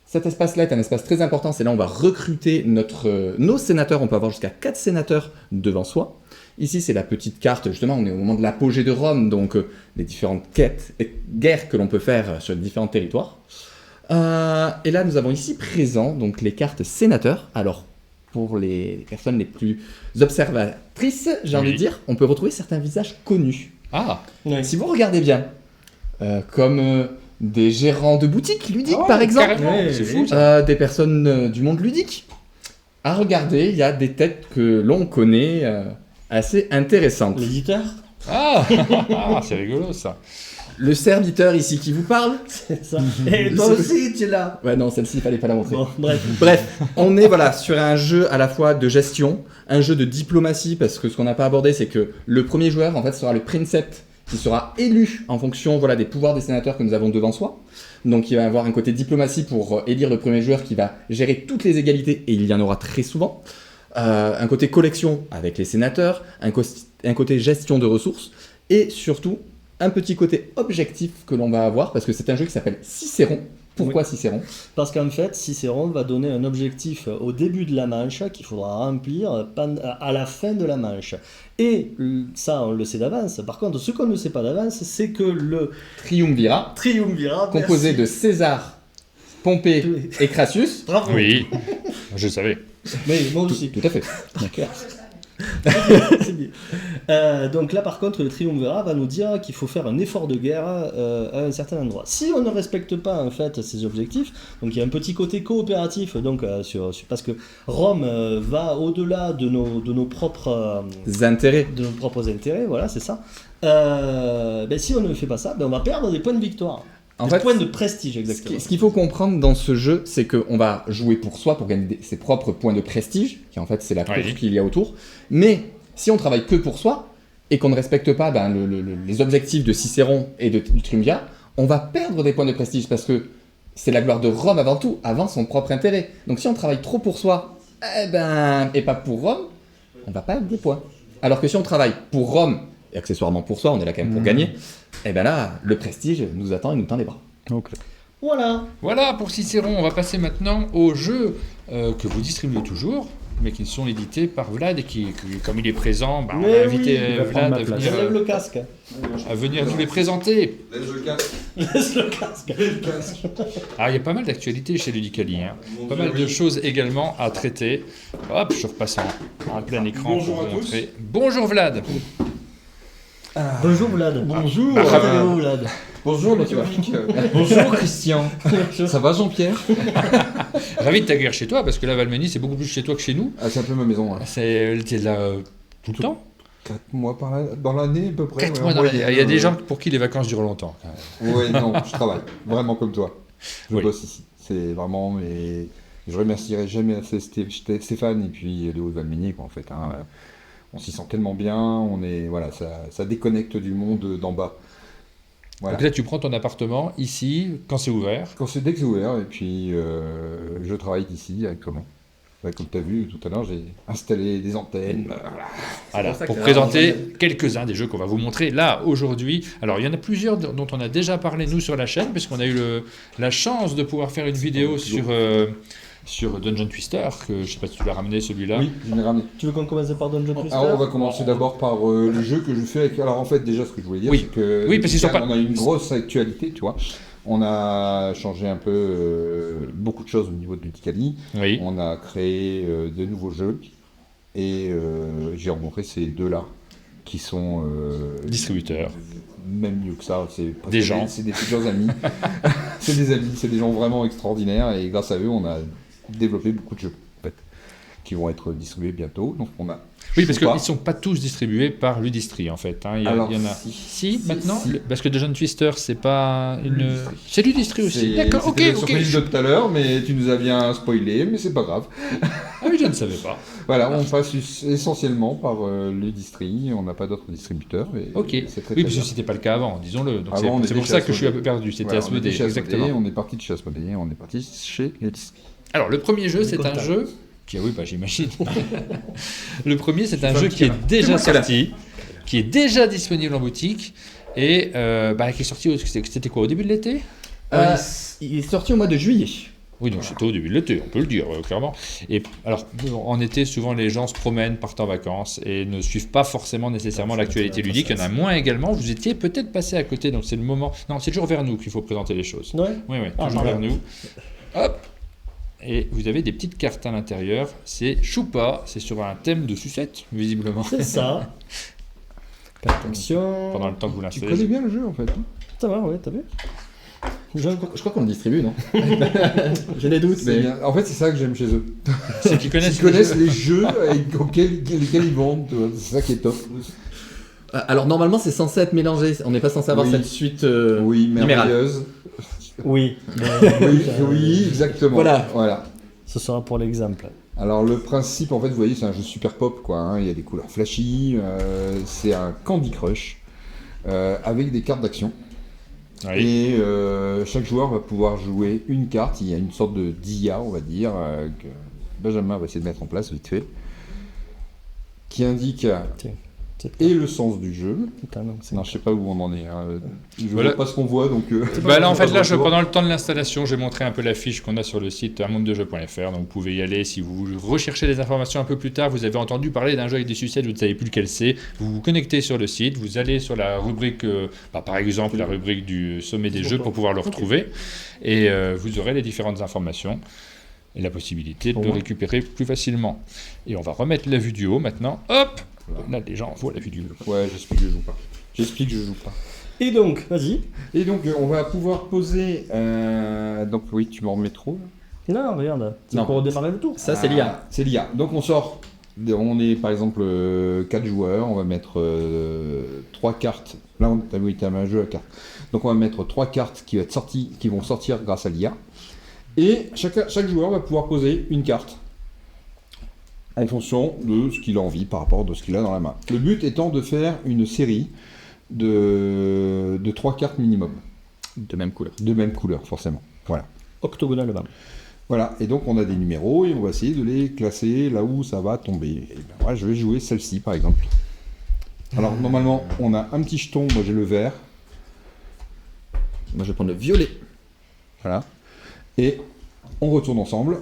[SPEAKER 4] Cet espace-là est un espace très important, c'est là où on va recruter nos sénateurs, on peut avoir jusqu'à 4 sénateurs devant soi. Ici c'est la petite carte, justement on est au moment de l'apogée de Rome, donc les différentes quêtes et guerres que l'on peut faire sur les différents territoires. Et là nous avons ici présent donc les cartes sénateurs. Alors pour les personnes les plus observatrices, j'ai envie de dire, on peut retrouver certains visages connus.
[SPEAKER 1] Ah,
[SPEAKER 4] Si vous regardez bien, comme des gérants de boutiques ludiques par exemple,
[SPEAKER 1] carrément,
[SPEAKER 3] Ouais,
[SPEAKER 1] c'est
[SPEAKER 3] ouais.
[SPEAKER 1] fou ça.
[SPEAKER 4] des personnes du monde ludique. À regarder, il y a des têtes que l'on connaît assez intéressantes.
[SPEAKER 3] L'éditeur,
[SPEAKER 1] Ah, c'est rigolo ça.
[SPEAKER 4] Le serviteur ici qui vous parle.
[SPEAKER 3] c'est ça. Et toi aussi, tu es là.
[SPEAKER 4] Ouais, non, celle-ci, il fallait pas la montrer.
[SPEAKER 3] Bon, bref.
[SPEAKER 4] Bref, on est sur un jeu à la fois de gestion, un jeu de diplomatie, parce que ce qu'on n'a pas abordé, c'est que le premier joueur, en fait, sera le princeps, qui sera élu en fonction des pouvoirs des sénateurs que nous avons devant soi. Donc il va y avoir un côté diplomatie pour élire le premier joueur qui va gérer toutes les égalités, et il y en aura très souvent. Un côté collection avec les sénateurs, un côté gestion de ressources, et surtout un petit côté objectif que l'on va avoir, parce que c'est un jeu qui s'appelle Cicéron. Pourquoi Cicéron?
[SPEAKER 3] Parce qu'en fait, Cicéron va donner un objectif au début de la manche qu'il faudra remplir à la fin de la manche. Et ça, on le sait d'avance. Par contre, ce qu'on ne sait pas d'avance, c'est que le
[SPEAKER 4] Triumvirat,
[SPEAKER 3] triumvirat,
[SPEAKER 4] composé
[SPEAKER 3] merci.
[SPEAKER 4] de César, Pompée et Crassus.
[SPEAKER 3] Bravo.
[SPEAKER 1] Oui, je savais.
[SPEAKER 3] Mais moi aussi.
[SPEAKER 4] Tout à fait.
[SPEAKER 3] C'est bien. Donc là, par contre, le triumvirat va nous dire qu'il faut faire un effort de guerre à un certain endroit. Si on ne respecte pas en fait ces objectifs, donc il y a un petit côté coopératif, donc parce que Rome va au-delà de nos propres
[SPEAKER 4] Intérêts.
[SPEAKER 3] intérêts, voilà, c'est ça. Si on ne fait pas ça, on va perdre des points de victoire.
[SPEAKER 4] En
[SPEAKER 3] Des
[SPEAKER 4] fait,
[SPEAKER 3] points de prestige, exactement.
[SPEAKER 4] ce qu'il faut comprendre dans ce jeu, c'est qu'on va jouer pour soi, pour gagner ses propres points de prestige, qui en fait c'est la course
[SPEAKER 1] Oui.
[SPEAKER 4] qu'il y a autour. Mais si on travaille que pour soi, et qu'on ne respecte pas les objectifs de Cicéron et du triumvirat, on va perdre des points de prestige parce que c'est la gloire de Rome avant tout, avant son propre intérêt. Donc si on travaille trop pour soi, et pas pour Rome, on va perdre des points. Alors que si on travaille pour Rome, et accessoirement pour soi, on est là quand même pour gagner, et ben là, le prestige nous attend et nous tend les bras.
[SPEAKER 2] Ok.
[SPEAKER 3] Voilà.
[SPEAKER 1] Pour Cicéron, on va passer maintenant aux jeux que vous distribuez toujours, mais qui sont édités par Vlad et qui comme il est présent, on
[SPEAKER 3] Mais
[SPEAKER 1] a invité
[SPEAKER 2] il va
[SPEAKER 1] Vlad
[SPEAKER 2] prendre
[SPEAKER 1] à
[SPEAKER 2] ma place.
[SPEAKER 1] venir,
[SPEAKER 3] Lève le casque.
[SPEAKER 1] à venir nous les présenter.
[SPEAKER 6] Laisse le casque.
[SPEAKER 3] Laisse le casque.
[SPEAKER 6] Le casque.
[SPEAKER 1] Alors, il y a pas mal d'actualités chez Ludicali, pas mal de choses également à traiter. Hop, je repasse en plein écran
[SPEAKER 6] Bonjour
[SPEAKER 1] pour
[SPEAKER 6] à
[SPEAKER 1] vous
[SPEAKER 6] tous.
[SPEAKER 1] montrer. Bonjour Vlad.
[SPEAKER 3] Bonjour Vlad.
[SPEAKER 7] Bonjour.
[SPEAKER 3] Comment allez-vous Vlad?
[SPEAKER 7] Bonjour Ludovic. Bonjour Christian. Ça va Jean-Pierre?
[SPEAKER 1] Ravi de t'accueillir chez toi, parce que là, Valmeny, c'est beaucoup plus chez toi que chez nous.
[SPEAKER 7] Ah, c'est un peu ma maison. Hein.
[SPEAKER 1] T'es là tout le temps.
[SPEAKER 7] 4 mois dans l'année à peu près.
[SPEAKER 1] 4
[SPEAKER 7] ouais,
[SPEAKER 1] mois
[SPEAKER 7] en
[SPEAKER 1] dans l'année.
[SPEAKER 7] moyenne,
[SPEAKER 1] Il y a des gens pour qui les vacances durent longtemps.
[SPEAKER 7] Oui, non, je travaille. Vraiment comme toi. Je
[SPEAKER 1] Oui.
[SPEAKER 7] bosse ici. C'est vraiment... Mais je remercierai jamais assez Stéphane et puis Léo de Valmeny, quoi, en fait. Hein. On s'y sent tellement bien. On est... Voilà, ça déconnecte du monde d'en bas. Voilà.
[SPEAKER 1] Donc là, tu prends ton appartement ici, quand c'est ouvert.
[SPEAKER 7] Dès que c'est ouvert, et puis je travaille ici directement. Ouais, comme tu as vu tout à l'heure, j'ai installé des antennes.
[SPEAKER 1] Voilà,
[SPEAKER 4] pour ça
[SPEAKER 1] pour
[SPEAKER 4] que-
[SPEAKER 1] présenter quelques-uns des jeux qu'on va vous montrer là aujourd'hui. Alors il y en a plusieurs dont on a déjà parlé nous sur la chaîne, puisqu'on a eu la chance de pouvoir faire une vidéo sur Dungeon Twister, que je sais pas si tu l'as ramené celui-là.
[SPEAKER 7] Oui, je l'ai ramené.
[SPEAKER 3] Tu veux qu'on commence par Dungeon Twister?
[SPEAKER 7] Alors on va commencer d'abord par le jeu que je fais avec... Alors en fait déjà ce que je voulais dire
[SPEAKER 1] Oui.
[SPEAKER 7] c'est que
[SPEAKER 1] Oui, parce qu'ils sont pas-
[SPEAKER 7] on a une grosse actualité, tu vois. On a changé un peu beaucoup de choses au niveau de Ludicali.
[SPEAKER 1] Oui.
[SPEAKER 7] On a créé de nouveaux jeux et j'ai rencontré ces deux-là qui sont
[SPEAKER 1] Distributeurs.
[SPEAKER 7] même mieux que ça, c'est presque
[SPEAKER 1] Des gens.
[SPEAKER 7] c'est des futurs amis. C'est des amis, c'est des gens vraiment extraordinaires et grâce à eux on a développé beaucoup de jeux en fait, qui vont être distribués bientôt. Donc on a
[SPEAKER 1] Oui, parce qu'ils
[SPEAKER 7] Choupa.
[SPEAKER 1] ne sont pas tous distribués par Ludistri, en fait. Hein.
[SPEAKER 7] Alors,
[SPEAKER 1] il y en a.
[SPEAKER 7] si.
[SPEAKER 1] Si, maintenant
[SPEAKER 7] si.
[SPEAKER 1] Parce que Dungeon Twister, c'est pas une.
[SPEAKER 7] Ludistri.
[SPEAKER 1] C'est Ludistri aussi. D'accord, ok,
[SPEAKER 7] C'était la
[SPEAKER 1] ok.
[SPEAKER 7] surprise de tout à l'heure, mais tu nous as bien spoilé, mais c'est pas grave.
[SPEAKER 1] Ah oui, je ne savais pas.
[SPEAKER 7] Voilà, on passe essentiellement par Ludistri, on n'a pas d'autres distributeurs. Et
[SPEAKER 1] Ok.
[SPEAKER 7] c'est très,
[SPEAKER 1] Oui,
[SPEAKER 7] très
[SPEAKER 1] parce que
[SPEAKER 7] bien.
[SPEAKER 1] c'était pas le cas avant, disons-le. Donc
[SPEAKER 7] Avant, on
[SPEAKER 1] c'est
[SPEAKER 7] était
[SPEAKER 1] pour
[SPEAKER 7] chez
[SPEAKER 1] ça que je suis un
[SPEAKER 7] Asmodée.
[SPEAKER 1] peu perdu. C'était
[SPEAKER 7] Voilà, on
[SPEAKER 1] Asmodée,
[SPEAKER 7] était chez Asmodée,
[SPEAKER 1] exactement.
[SPEAKER 7] on est parti de chez Asmodée, on est parti chez Ludistri.
[SPEAKER 1] Alors, le premier jeu, c'est un
[SPEAKER 3] Contact.
[SPEAKER 1] jeu. Oui, bah, j'imagine. Le premier, c'est un jeu qui est déjà sorti, qui est déjà disponible en boutique et qui est sorti. C'était quoi, au début de l'été?
[SPEAKER 4] Il est sorti au mois de juillet.
[SPEAKER 1] Oui, donc c'était au début de l'été, on peut le dire, clairement. Et alors, en été, souvent, les gens se promènent, partent en vacances et ne suivent pas forcément nécessairement l'actualité ludique. Il y en a moins également. Vous étiez peut-être passé à côté, donc c'est le moment. Non, c'est toujours vers nous qu'il faut présenter les choses.
[SPEAKER 3] Ouais.
[SPEAKER 1] Oui, oui,
[SPEAKER 3] Ah,
[SPEAKER 1] toujours vers
[SPEAKER 3] pardon.
[SPEAKER 1] nous. Hop. Et vous avez des petites cartes à l'intérieur. C'est Choupa, c'est sur un thème de sucette, visiblement.
[SPEAKER 3] C'est ça. Attention.
[SPEAKER 1] Pendant le temps que vous
[SPEAKER 7] Tu
[SPEAKER 1] l'installez.
[SPEAKER 7] connais bien le jeu en fait.
[SPEAKER 3] Ça va, ouais, t'as vu?
[SPEAKER 4] Je crois qu'on le distribue, non?
[SPEAKER 3] J'ai des doutes,
[SPEAKER 7] C'est
[SPEAKER 3] mais.
[SPEAKER 7] bien. En fait, c'est ça que j'aime chez eux.
[SPEAKER 1] C'est qu'ils connaissent.
[SPEAKER 7] Ils connaissent les jeux lesquels ils vendent, tu vois, c'est ça qui est top.
[SPEAKER 4] Alors normalement c'est censé être mélangé, on n'est pas censé avoir
[SPEAKER 7] Oui.
[SPEAKER 4] cette suite
[SPEAKER 7] Oui,
[SPEAKER 4] numérale.
[SPEAKER 7] merveilleuse.
[SPEAKER 3] Oui.
[SPEAKER 7] Oui, oui, exactement.
[SPEAKER 4] Voilà.
[SPEAKER 3] Ce sera pour l'exemple.
[SPEAKER 7] Alors le principe, en fait, vous voyez, c'est un jeu super pop, quoi. Hein. Il y a des couleurs flashy. C'est un Candy Crush avec des cartes d'action.
[SPEAKER 1] Oui.
[SPEAKER 7] Et chaque joueur va pouvoir jouer une carte. Il y a une sorte de dia, on va dire, que Benjamin va essayer de mettre en place vite fait, qui indique et le sens du jeu.
[SPEAKER 3] Putain, non, c'est-
[SPEAKER 7] Non, je sais pas où on en est. Hein. Je
[SPEAKER 1] Voilà.
[SPEAKER 7] vois pas ce qu'on voit, donc.
[SPEAKER 1] Bah là, en fait, là,
[SPEAKER 7] retour.
[SPEAKER 1] pendant le temps de l'installation, j'ai montré un peu la fiche qu'on a sur le site unmondedejeux.fr. Donc, vous pouvez y aller. Si vous recherchez des informations un peu plus tard, vous avez entendu parler d'un jeu avec des sucettes, vous ne savez plus lequel c'est. Vous vous connectez sur le site, vous allez sur la rubrique, par exemple, la rubrique du sommet des jeux pour pouvoir le retrouver. Et vous aurez les différentes informations et la possibilité de le récupérer plus facilement. Et on va remettre la vue du haut maintenant. Hop! Là, les gens voient la vue du haut.
[SPEAKER 7] Ouais, j'explique que je joue pas. J'explique que je joue pas.
[SPEAKER 3] Et donc, vas-y.
[SPEAKER 7] Et donc, on va pouvoir poser. Donc, oui, tu m'en remets trop. Là.
[SPEAKER 3] Non, regarde. C'est
[SPEAKER 4] Non.
[SPEAKER 3] pour redémarrer le tour.
[SPEAKER 4] Ça c'est l'IA.
[SPEAKER 7] C'est l'IA. Donc, on sort. On est par exemple 4 joueurs. On va mettre 3 cartes. Là, t'as un jeu à cartes. Donc, on va mettre 3 cartes qui vont sortir grâce à l'IA. Et chaque joueur va pouvoir poser une carte en fonction de ce qu'il a envie par rapport à ce qu'il a dans la main. Le but étant de faire une série de 3 cartes minimum.
[SPEAKER 4] De même couleur.
[SPEAKER 7] de même couleur, forcément. Voilà.
[SPEAKER 3] Octogonalement.
[SPEAKER 7] Voilà, et donc on a des numéros et on va essayer de les classer là où ça va tomber. Et ben, moi, je vais jouer celle-ci, par exemple. Alors, normalement, on a un petit jeton, moi j'ai le vert,
[SPEAKER 4] Moi, je vais prendre le violet.
[SPEAKER 7] voilà. Et on retourne ensemble,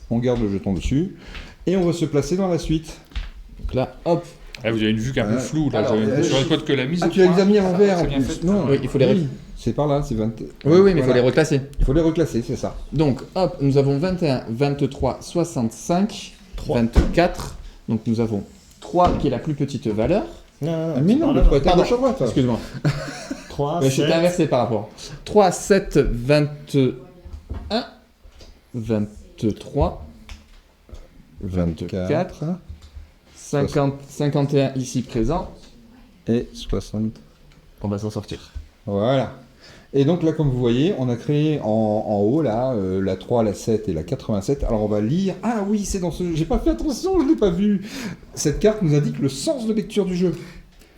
[SPEAKER 7] on garde le jeton dessus, et on va se placer dans la suite.
[SPEAKER 4] Donc là, hop.
[SPEAKER 1] Ah, vous avez une vue qui est un peu floue, là.
[SPEAKER 7] Alors,
[SPEAKER 1] Je me rends compte que la mise
[SPEAKER 7] Ah,
[SPEAKER 1] au
[SPEAKER 7] tu les
[SPEAKER 1] point,
[SPEAKER 7] as mis à l'envers en
[SPEAKER 1] c'est bien
[SPEAKER 7] plus.
[SPEAKER 1] fait.
[SPEAKER 7] Non,
[SPEAKER 4] Oui, il faut les
[SPEAKER 7] c'est par là, c'est 20.
[SPEAKER 4] Oui, mais il faut
[SPEAKER 7] Voilà.
[SPEAKER 4] les reclasser.
[SPEAKER 7] Il faut les reclasser, c'est ça.
[SPEAKER 4] Donc, hop, nous avons 21, 23, 65, 24. Donc, nous avons 3 qui est la plus petite valeur.
[SPEAKER 7] Ah, mais non, le 3 est à gauche à droite. là.
[SPEAKER 4] Excuse-moi.
[SPEAKER 3] 3,
[SPEAKER 4] Mais j'étais
[SPEAKER 3] 7,
[SPEAKER 4] inversé par rapport. 3, 7, 21, 23, 24, 50, 51 ici présent.
[SPEAKER 7] Et 60.
[SPEAKER 4] On va s'en sortir.
[SPEAKER 7] Voilà. Et donc là, comme vous voyez, on a créé en haut, là, la 3, la 7 et la 87. Alors on va lire... Ah oui, c'est dans ce... J'ai pas fait attention, je l'ai pas vu. Cette carte nous indique le sens de lecture du jeu.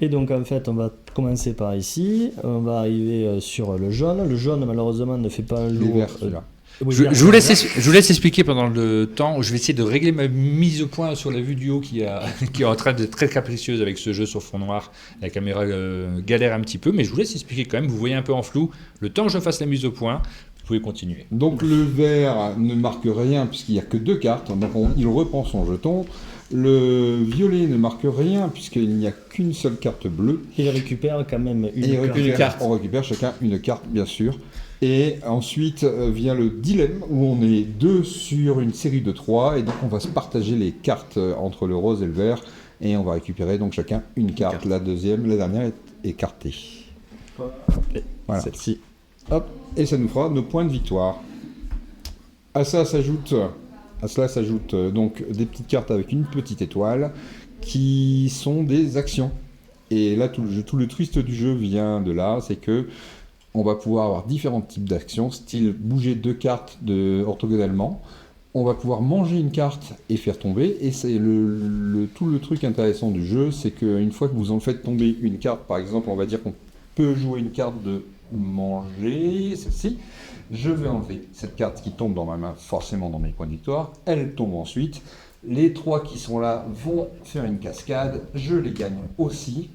[SPEAKER 3] Et donc en fait, on va commencer par ici. On va arriver sur le jaune. Le jaune, malheureusement, ne fait pas un
[SPEAKER 7] Les
[SPEAKER 3] lourd.
[SPEAKER 7] verts, celui-là.
[SPEAKER 3] Oui,
[SPEAKER 1] Je
[SPEAKER 3] vert,
[SPEAKER 1] vous
[SPEAKER 3] vert.
[SPEAKER 1] laisse expliquer pendant le temps. Je vais essayer de régler ma mise au point sur la vue du haut qui est en train d'être très capricieuse avec ce jeu sur fond noir. La caméra galère un petit peu, mais je vous laisse expliquer quand même. Vous voyez un peu en flou. Le temps que je fasse la mise au point, vous pouvez continuer.
[SPEAKER 7] Donc le vert ne marque rien puisqu'il n'y a que 2 cartes. Donc il reprend son jeton. Le violet ne marque rien puisqu'il n'y a qu'une seule carte bleue.
[SPEAKER 3] Il récupère quand même une
[SPEAKER 7] Et
[SPEAKER 3] carte.
[SPEAKER 7] on récupère chacun une carte, bien sûr. Et ensuite vient le dilemme où on est 2 sur une série de 3 et donc on va se partager les cartes entre le rose et le vert et on va récupérer donc chacun une carte. La dernière est écartée. Voilà.
[SPEAKER 4] Celle-ci.
[SPEAKER 7] Hop, et ça nous fera nos points de victoire. À cela s'ajoute donc des petites cartes avec une petite étoile qui sont des actions. Et là, tout le twist du jeu vient de là, c'est que on va pouvoir avoir différents types d'actions, style bouger 2 cartes orthogonalement. On va pouvoir manger une carte et faire tomber. Et c'est tout le truc intéressant du jeu, c'est qu'une fois que vous en faites tomber une carte, par exemple, on va dire qu'on peut jouer une carte de manger, celle-ci. Je vais enlever cette carte qui tombe dans ma main, forcément dans mes points de victoire. Elle tombe ensuite. Les 3 qui sont là vont faire une cascade. Je les gagne aussi.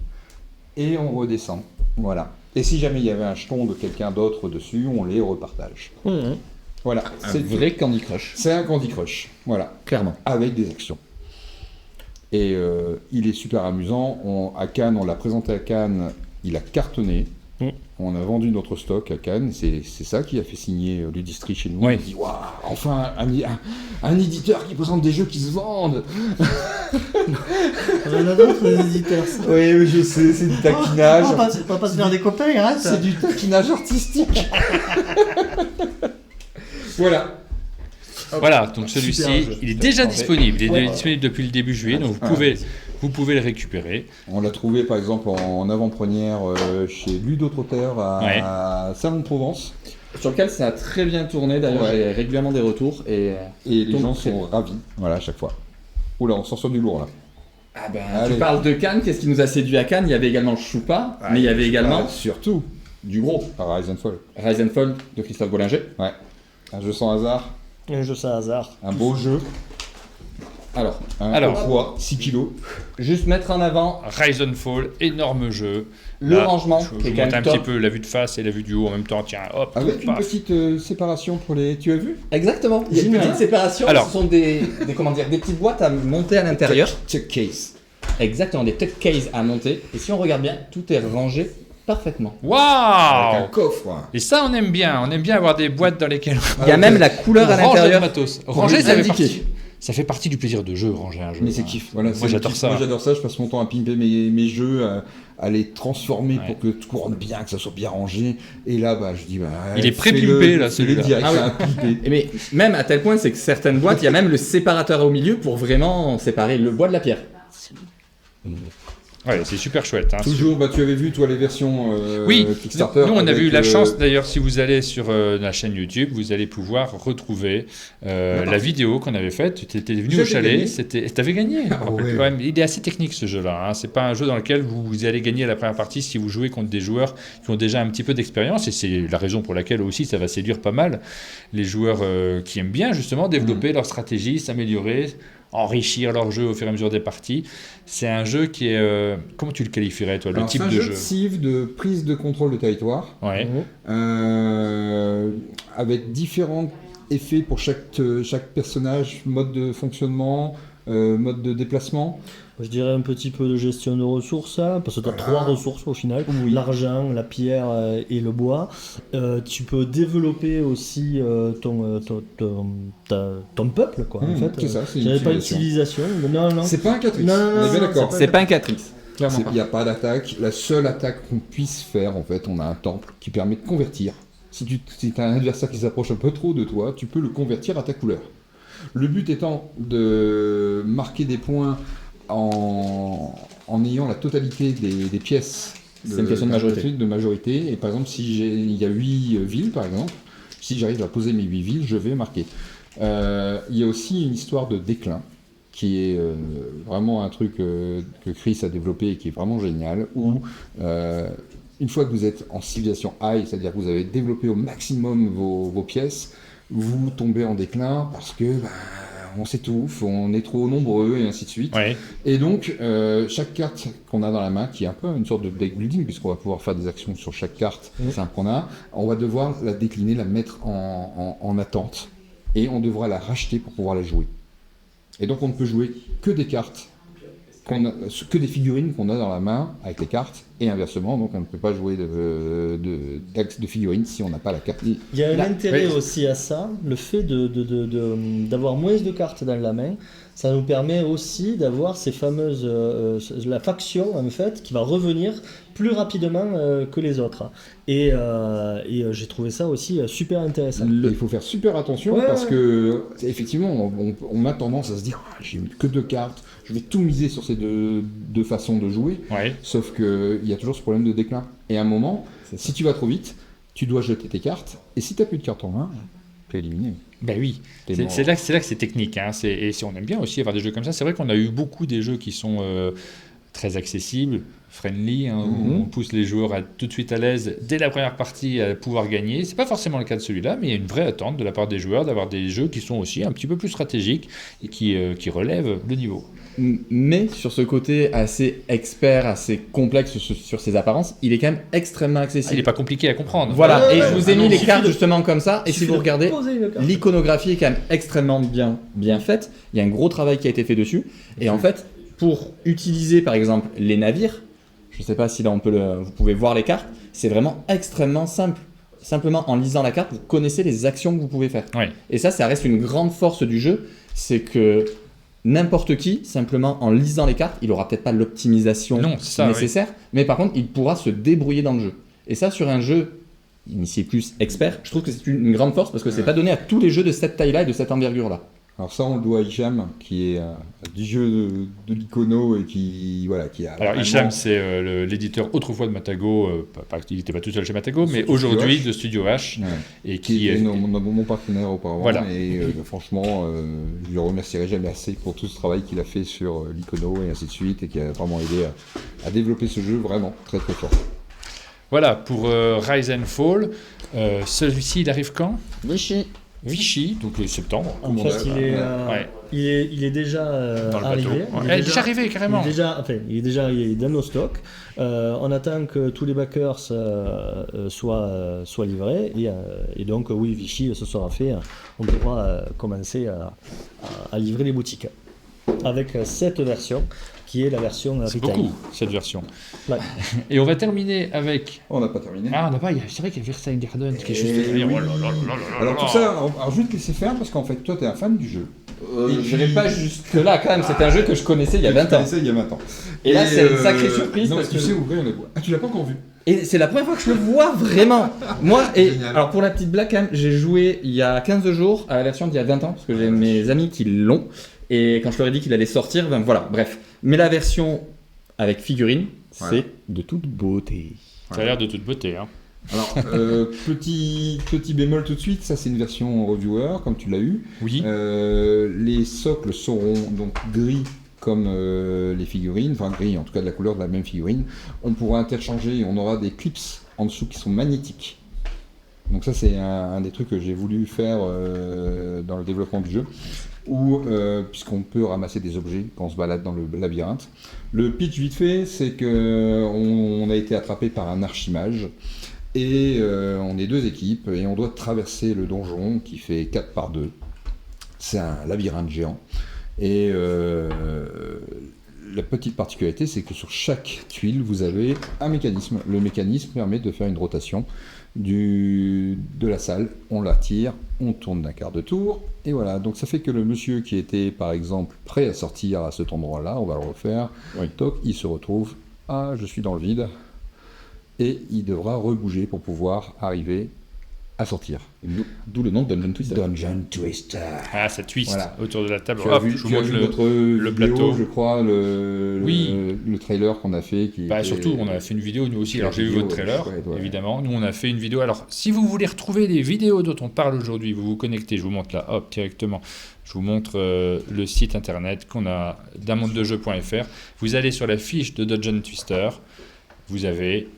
[SPEAKER 7] Et on redescend. Voilà. Et si jamais il y avait un jeton de quelqu'un d'autre dessus, on les repartage.
[SPEAKER 3] Mhm.
[SPEAKER 7] Voilà.
[SPEAKER 4] C'est vrai Candy Crush.
[SPEAKER 7] C'est un Candy Crush. Voilà.
[SPEAKER 4] Clairement.
[SPEAKER 7] Avec des actions. Et il est super amusant. À Cannes, on l'a présenté à Cannes. Il a cartonné. On a vendu notre stock à Cannes. C'est ça qui a fait signer Ludistri chez nous.
[SPEAKER 1] Oui.
[SPEAKER 7] On dit waouh, enfin un éditeur qui présente des jeux qui se vendent.
[SPEAKER 3] On en a d'autres éditeurs.
[SPEAKER 7] Oui, je sais, c'est du taquinage.
[SPEAKER 3] On va pas se faire des copains, hein.
[SPEAKER 7] C'est du taquinage artistique. Voilà.
[SPEAKER 1] Voilà, donc celui-ci,
[SPEAKER 3] Super jeu.
[SPEAKER 1] il est déjà disponible. Il est
[SPEAKER 3] Ouais.
[SPEAKER 1] disponible depuis le début juillet, donc vous pouvez le récupérer.
[SPEAKER 7] On l'a trouvé par exemple en avant-première chez Ludo Trotter à Salon de Provence.
[SPEAKER 4] Sur lequel ça a très bien tourné, d'ailleurs
[SPEAKER 7] Ouais.
[SPEAKER 4] j'ai régulièrement des retours et
[SPEAKER 7] Et les
[SPEAKER 4] Donc,
[SPEAKER 7] gens
[SPEAKER 4] très
[SPEAKER 7] sont ravis. Voilà, à chaque fois. Oula, on sort sur du lourd là.
[SPEAKER 4] ah ben,
[SPEAKER 7] Allez.
[SPEAKER 4] tu parles de Cannes, qu'est-ce qui nous a séduit à Cannes? Il y avait également Choupa, mais il y avait également
[SPEAKER 7] surtout
[SPEAKER 4] du gros
[SPEAKER 7] Rise and Fall.
[SPEAKER 4] Rise and Fall de Christophe Bollinger.
[SPEAKER 7] Ouais. Un jeu sans hasard,
[SPEAKER 3] Un jeu sans hasard.
[SPEAKER 7] un beau jeu.
[SPEAKER 4] Alors,
[SPEAKER 1] Alors.
[SPEAKER 7] poids, 6 kilos.
[SPEAKER 4] juste mettre en avant
[SPEAKER 1] Rise and Fall, énorme jeu.
[SPEAKER 4] le
[SPEAKER 1] Là,
[SPEAKER 4] rangement
[SPEAKER 1] Je
[SPEAKER 4] qui est
[SPEAKER 1] vous
[SPEAKER 4] quand
[SPEAKER 1] montre un
[SPEAKER 4] même
[SPEAKER 1] petit
[SPEAKER 4] top.
[SPEAKER 1] peu la vue de face et la vue du haut en même temps. Tiens, hop,
[SPEAKER 7] Avec une
[SPEAKER 1] paf.
[SPEAKER 7] petite séparation pour les. Tu as vu?
[SPEAKER 4] Exactement, il y a une
[SPEAKER 3] Génial.
[SPEAKER 4] petite séparation,
[SPEAKER 1] Alors.
[SPEAKER 4] ce sont des petites boîtes à monter à l'intérieur.
[SPEAKER 7] Check case.
[SPEAKER 4] Exactement, des tech cases à monter. Et si on regarde bien, tout est rangé parfaitement.
[SPEAKER 7] Avec un
[SPEAKER 1] Waouh!
[SPEAKER 7] coffre. Hein.
[SPEAKER 1] Et ça, on aime bien. On aime bien avoir des boîtes dans lesquelles
[SPEAKER 4] Il y a même la couleur à
[SPEAKER 1] on range notre
[SPEAKER 4] l'intérieur.
[SPEAKER 1] matos. Ranger, ça fait
[SPEAKER 4] indiquer.
[SPEAKER 1] partie. Ça fait partie du plaisir de jeu, ranger un jeu.
[SPEAKER 7] Mais c'est
[SPEAKER 1] hein.
[SPEAKER 7] kiff. Voilà,
[SPEAKER 1] Moi,
[SPEAKER 7] c'est le
[SPEAKER 1] j'adore
[SPEAKER 7] kiff.
[SPEAKER 1] ça.
[SPEAKER 7] Moi j'adore ça. Je passe mon temps à pimper mes jeux, à les transformer
[SPEAKER 1] Ouais.
[SPEAKER 7] pour que tout rentre bien, que ça soit bien rangé. Et là, bah, je dis, bah.
[SPEAKER 1] Il est
[SPEAKER 7] fais-le,
[SPEAKER 1] pré-pimpé, là,
[SPEAKER 7] fais-le
[SPEAKER 1] celui-là.
[SPEAKER 7] direct,
[SPEAKER 4] Ah oui.
[SPEAKER 7] c'est un pimpé.
[SPEAKER 4] Et mais même à tel point, c'est que certaines boîtes, il y a même le séparateur au milieu pour vraiment séparer le bois de la pierre.
[SPEAKER 1] Ouais, c'est super chouette. Hein.
[SPEAKER 7] Toujours, tu avais vu toi les versions
[SPEAKER 1] Oui,
[SPEAKER 7] Kickstarter.
[SPEAKER 1] nous on a
[SPEAKER 7] avec,
[SPEAKER 1] eu la chance d'ailleurs, si vous allez sur la chaîne YouTube, vous allez pouvoir retrouver la vidéo qu'on avait faite. Tu étais venu au chalet, t'avais gagné. Ouais, mais il est assez technique ce jeu-là. Hein. C'est pas un jeu dans lequel vous allez gagner la première partie si vous jouez contre des joueurs qui ont déjà un petit peu d'expérience, et c'est la raison pour laquelle aussi ça va séduire pas mal les joueurs qui aiment bien justement développer leur stratégie, s'améliorer, enrichir leur jeu au fur et à mesure des parties. C'est un jeu qui est... comment tu le qualifierais, toi, le type de jeu?
[SPEAKER 7] C'est un jeu de civ, de prise de contrôle de territoire, avec différents effets pour chaque personnage, mode de fonctionnement, mode de déplacement.
[SPEAKER 3] Je dirais un petit peu de gestion de ressources, hein, parce que tu as 3 ressources au final, l'argent, la pierre et le bois. Tu peux développer aussi ton peuple, quoi. En fait,
[SPEAKER 7] c'est ça, c'est
[SPEAKER 3] j'avais pas une
[SPEAKER 7] civilisation.
[SPEAKER 3] civilisation. Non.
[SPEAKER 7] C'est pas un 4X, on est bien d'accord.
[SPEAKER 4] C'est pas un 4X.
[SPEAKER 7] Il n'y a pas d'attaque. La seule attaque qu'on puisse faire, en fait, on a un temple qui permet de convertir. Si tu as un adversaire qui s'approche un peu trop de toi, tu peux le convertir à ta couleur. Le but étant de marquer des points en ayant la totalité des pièces.
[SPEAKER 4] C'est une question de
[SPEAKER 7] majorité. Et par exemple, il y a 8 villes, par exemple, si j'arrive à poser mes 8 villes, je vais marquer. Il y a aussi une histoire de déclin, qui est vraiment un truc que Chris a développé et qui est vraiment génial, où une fois que vous êtes en civilisation high, c'est-à-dire que vous avez développé au maximum vos pièces, vous tombez en déclin parce que on s'étouffe, on est trop nombreux et ainsi de suite.
[SPEAKER 1] Ouais.
[SPEAKER 7] Et donc, chaque carte qu'on a dans la main, qui est un peu une sorte de deck building, puisqu'on va pouvoir faire des actions sur chaque carte qu'on a, on va devoir la décliner, la mettre en attente, et on devra la racheter pour pouvoir la jouer. Et donc, on ne peut jouer que des cartes, que des figurines qu'on a dans la main avec les cartes, et inversement, donc on ne peut pas jouer de figurines si on n'a pas la carte.
[SPEAKER 3] Il y a un intérêt aussi à ça, le fait d'avoir moins de cartes dans la main, ça nous permet aussi d'avoir ces fameuses... la faction, en fait, qui va revenir plus rapidement que les autres. Et j'ai trouvé ça aussi super intéressant.
[SPEAKER 7] Il faut faire super attention parce que, effectivement, on a tendance à se dire j'ai que 2 cartes, je vais tout miser sur ces deux façons de jouer. Ouais. Sauf qu'il y a toujours ce problème de déclin. Et à un moment, si tu vas trop vite, tu dois jeter tes cartes. Et si tu n'as plus de cartes en main, tu es éliminé.
[SPEAKER 1] Ben oui, c'est là que c'est technique. Hein. Et si on aime bien aussi avoir des jeux comme ça, c'est vrai qu'on a eu beaucoup des jeux qui sont très accessibles, friendly, hein, où on pousse les joueurs à tout de suite à l'aise dès la première partie à pouvoir gagner. C'est pas forcément le cas de celui-là, mais il y a une vraie attente de la part des joueurs d'avoir des jeux qui sont aussi un petit peu plus stratégiques et qui relèvent le niveau.
[SPEAKER 4] Mais sur ce côté assez expert, assez complexe sur ses apparences, il est quand même extrêmement accessible.
[SPEAKER 1] Il n'est pas compliqué à comprendre.
[SPEAKER 4] Voilà, et je vous ai mis les cartes justement comme ça, et si vous regardez, l'iconographie est quand même extrêmement bien faite, il y a un gros travail qui a été fait dessus, et en fait, pour utiliser par exemple les navires, je ne sais pas si là vous pouvez voir les cartes, c'est vraiment extrêmement simple. Simplement en lisant la carte, vous connaissez les actions que vous pouvez faire.
[SPEAKER 1] Oui.
[SPEAKER 4] Et ça reste une grande force du jeu, c'est que n'importe qui, simplement en lisant les cartes, il n'aura peut-être pas l'optimisation nécessaire, mais par contre, il pourra se débrouiller dans le jeu. Et ça, sur un jeu initié plus expert, je trouve que c'est une grande force parce que c'est pas donné à tous les jeux de cette taille-là et de cette envergure-là.
[SPEAKER 7] Alors ça, on le doit à Hicham, qui est du jeu de l'Icono et qui a...
[SPEAKER 1] Alors Hicham, c'est l'éditeur autrefois de Matago, il n'était pas tout seul chez Matago, mais aujourd'hui de Studio H, et qui est
[SPEAKER 7] mon partenaire auparavant. Voilà. Et franchement, je le remercierai jamais assez pour tout ce travail qu'il a fait sur l'Icono et ainsi de suite, et qui a vraiment aidé à développer ce jeu vraiment très très fort.
[SPEAKER 1] Voilà, pour Rise and Fall, celui-ci, il arrive quand ? Vichy, donc septembre.
[SPEAKER 3] En fait, il est déjà arrivé.
[SPEAKER 1] Il est déjà arrivé, carrément.
[SPEAKER 3] Il est déjà dans nos stocks. On attend que tous les backers soient livrés. Et donc, oui, Vichy, ce sera fait. On pourra commencer à livrer les boutiques. Avec cette version, qui est la version
[SPEAKER 1] C'est
[SPEAKER 3] retail.
[SPEAKER 1] beaucoup, cette version.
[SPEAKER 3] Ouais.
[SPEAKER 1] Et on va terminer avec...
[SPEAKER 7] On n'a pas terminé.
[SPEAKER 1] Ah, on n'a pas... C'est vrai qu'il y a Versailles Garden qui est juste...
[SPEAKER 7] Alors tout ça, alors je vais te laisser faire, parce qu'en fait, toi, tu es un fan du jeu.
[SPEAKER 4] Je n'irai pas jusque-là, quand même. C'était un jeu que je connaissais il y a 20 ans. Et là, c'est une sacrée surprise.
[SPEAKER 7] Non,
[SPEAKER 4] parce
[SPEAKER 7] tu sais ouvrir le bois. Ah, tu l'as pas encore vu?
[SPEAKER 4] Et c'est la première fois que je le vois vraiment. Moi, alors pour la petite blague, quand même, j'ai joué il y a 15 jours à la version d'il y a 20 ans, parce que j'ai mes amis qui l'ont. Et quand je leur ai dit qu'il allait sortir, ben voilà, bref. Mais la version avec figurines,
[SPEAKER 7] Voilà.
[SPEAKER 4] c'est de toute beauté.
[SPEAKER 1] Ça a l'air de toute beauté. Hein.
[SPEAKER 7] Alors, petit bémol tout de suite, ça c'est une version reviewer, comme tu l'as eu.
[SPEAKER 1] Oui.
[SPEAKER 7] Les socles seront donc gris comme les figurines, enfin gris en tout cas de la couleur de la même figurine. On pourra interchanger et on aura des clips en dessous qui sont magnétiques. Donc ça c'est un des trucs que j'ai voulu faire dans le développement du jeu, où puisqu'on peut ramasser des objets quand on se balade dans le labyrinthe. Le pitch vite fait, c'est que on a été attrapé par un archimage. Et on est 2 équipes et on doit traverser le donjon qui fait 4 par 2. C'est un labyrinthe géant. Et la petite particularité, c'est que sur chaque tuile, vous avez un mécanisme. Le mécanisme permet de faire une rotation de la salle. On la tire, on tourne d'un quart de tour. Et voilà, donc ça fait que le monsieur qui était par exemple prêt à sortir à cet endroit-là, on va le refaire. Toc, il se retrouve, ah je suis dans le vide. Et il devra rebouger pour pouvoir arriver à sortir.
[SPEAKER 4] D'où le nom de Dungeon Twister.
[SPEAKER 7] Dungeon Twister.
[SPEAKER 1] Ah, ça twist
[SPEAKER 7] Voilà.
[SPEAKER 1] autour de la table.
[SPEAKER 7] Tu as
[SPEAKER 1] Hop,
[SPEAKER 7] vu,
[SPEAKER 1] je vous
[SPEAKER 7] tu as
[SPEAKER 1] montre
[SPEAKER 7] vu notre
[SPEAKER 1] le
[SPEAKER 7] vidéo,
[SPEAKER 1] plateau.
[SPEAKER 7] je crois, le trailer qu'on a fait.
[SPEAKER 1] Bah, surtout, on a fait une vidéo nous aussi. Alors, j'ai vu
[SPEAKER 7] vidéo,
[SPEAKER 1] votre trailer,
[SPEAKER 7] chouette, ouais.
[SPEAKER 1] évidemment. Nous, on a fait une vidéo. Alors, si vous voulez retrouver les vidéos dont on parle aujourd'hui, vous vous connectez. Je vous montre là, hop, directement. Je vous montre le site internet qu'on a d'unmondedejeu.fr. Vous allez sur la fiche de Dungeon Twister. Vous avez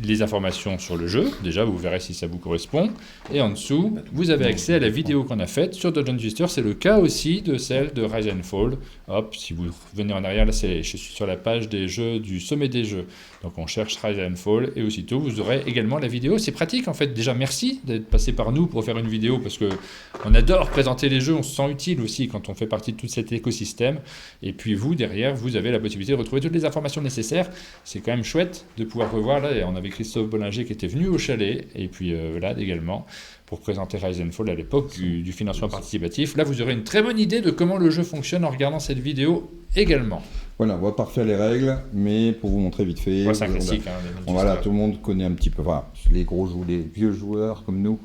[SPEAKER 1] les informations sur le jeu, déjà vous verrez si ça vous correspond, et en dessous vous avez accès à la vidéo qu'on a faite sur Dungeon Twister. C'est le cas aussi de celle de Rise and Fall. Hop, si vous revenez en arrière, là je suis sur la page des jeux du sommet des jeux, donc on cherche Rise and Fall et aussitôt vous aurez également la vidéo. C'est pratique en fait. Déjà merci d'être passé par nous pour faire une vidéo, parce que on adore présenter les jeux, on se sent utile aussi quand on fait partie de tout cet écosystème, et puis vous derrière vous avez la possibilité de retrouver toutes les informations nécessaires. C'est quand même chouette de pouvoir revoir. Là on avait Christophe Bollinger qui était venu au chalet, et puis Vlad également, pour présenter Rise and Fall à l'époque du financement participatif. Là, vous aurez une très bonne idée de comment le jeu fonctionne en regardant cette vidéo également.
[SPEAKER 7] Voilà, on va pas refaire les règles, mais pour vous montrer vite fait.
[SPEAKER 1] Ouais, c'est un classique.
[SPEAKER 7] Voilà, tout le monde connaît un petit peu, enfin, les vieux joueurs comme nous.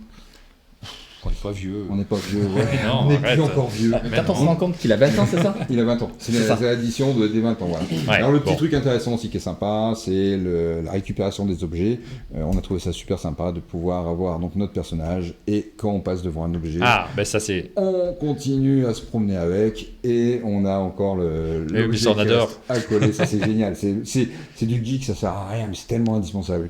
[SPEAKER 1] On n'est pas vieux.
[SPEAKER 7] On n'est pas vieux, ouais.
[SPEAKER 1] Non,
[SPEAKER 7] on n'est
[SPEAKER 1] arrête.
[SPEAKER 7] plus encore vieux.
[SPEAKER 4] Mais quand on se rend compte qu'il a 20 ans, c'est ça?
[SPEAKER 7] Il a 20 ans. C'est l'addition des 20 ans. Voilà.
[SPEAKER 1] Ouais,
[SPEAKER 7] Alors le petit
[SPEAKER 1] bon.
[SPEAKER 7] truc intéressant aussi qui est sympa, c'est la récupération des objets. On a trouvé ça super sympa de pouvoir avoir donc notre personnage, et quand on passe devant un objet,
[SPEAKER 1] Ah, ben ça c'est...
[SPEAKER 7] on continue à se promener avec, et on a encore
[SPEAKER 1] mais
[SPEAKER 7] l'objet
[SPEAKER 1] ça, on
[SPEAKER 7] qui
[SPEAKER 1] adore.
[SPEAKER 7] reste à coller. Ça c'est génial. C'est du geek, ça sert à rien, mais c'est tellement indispensable.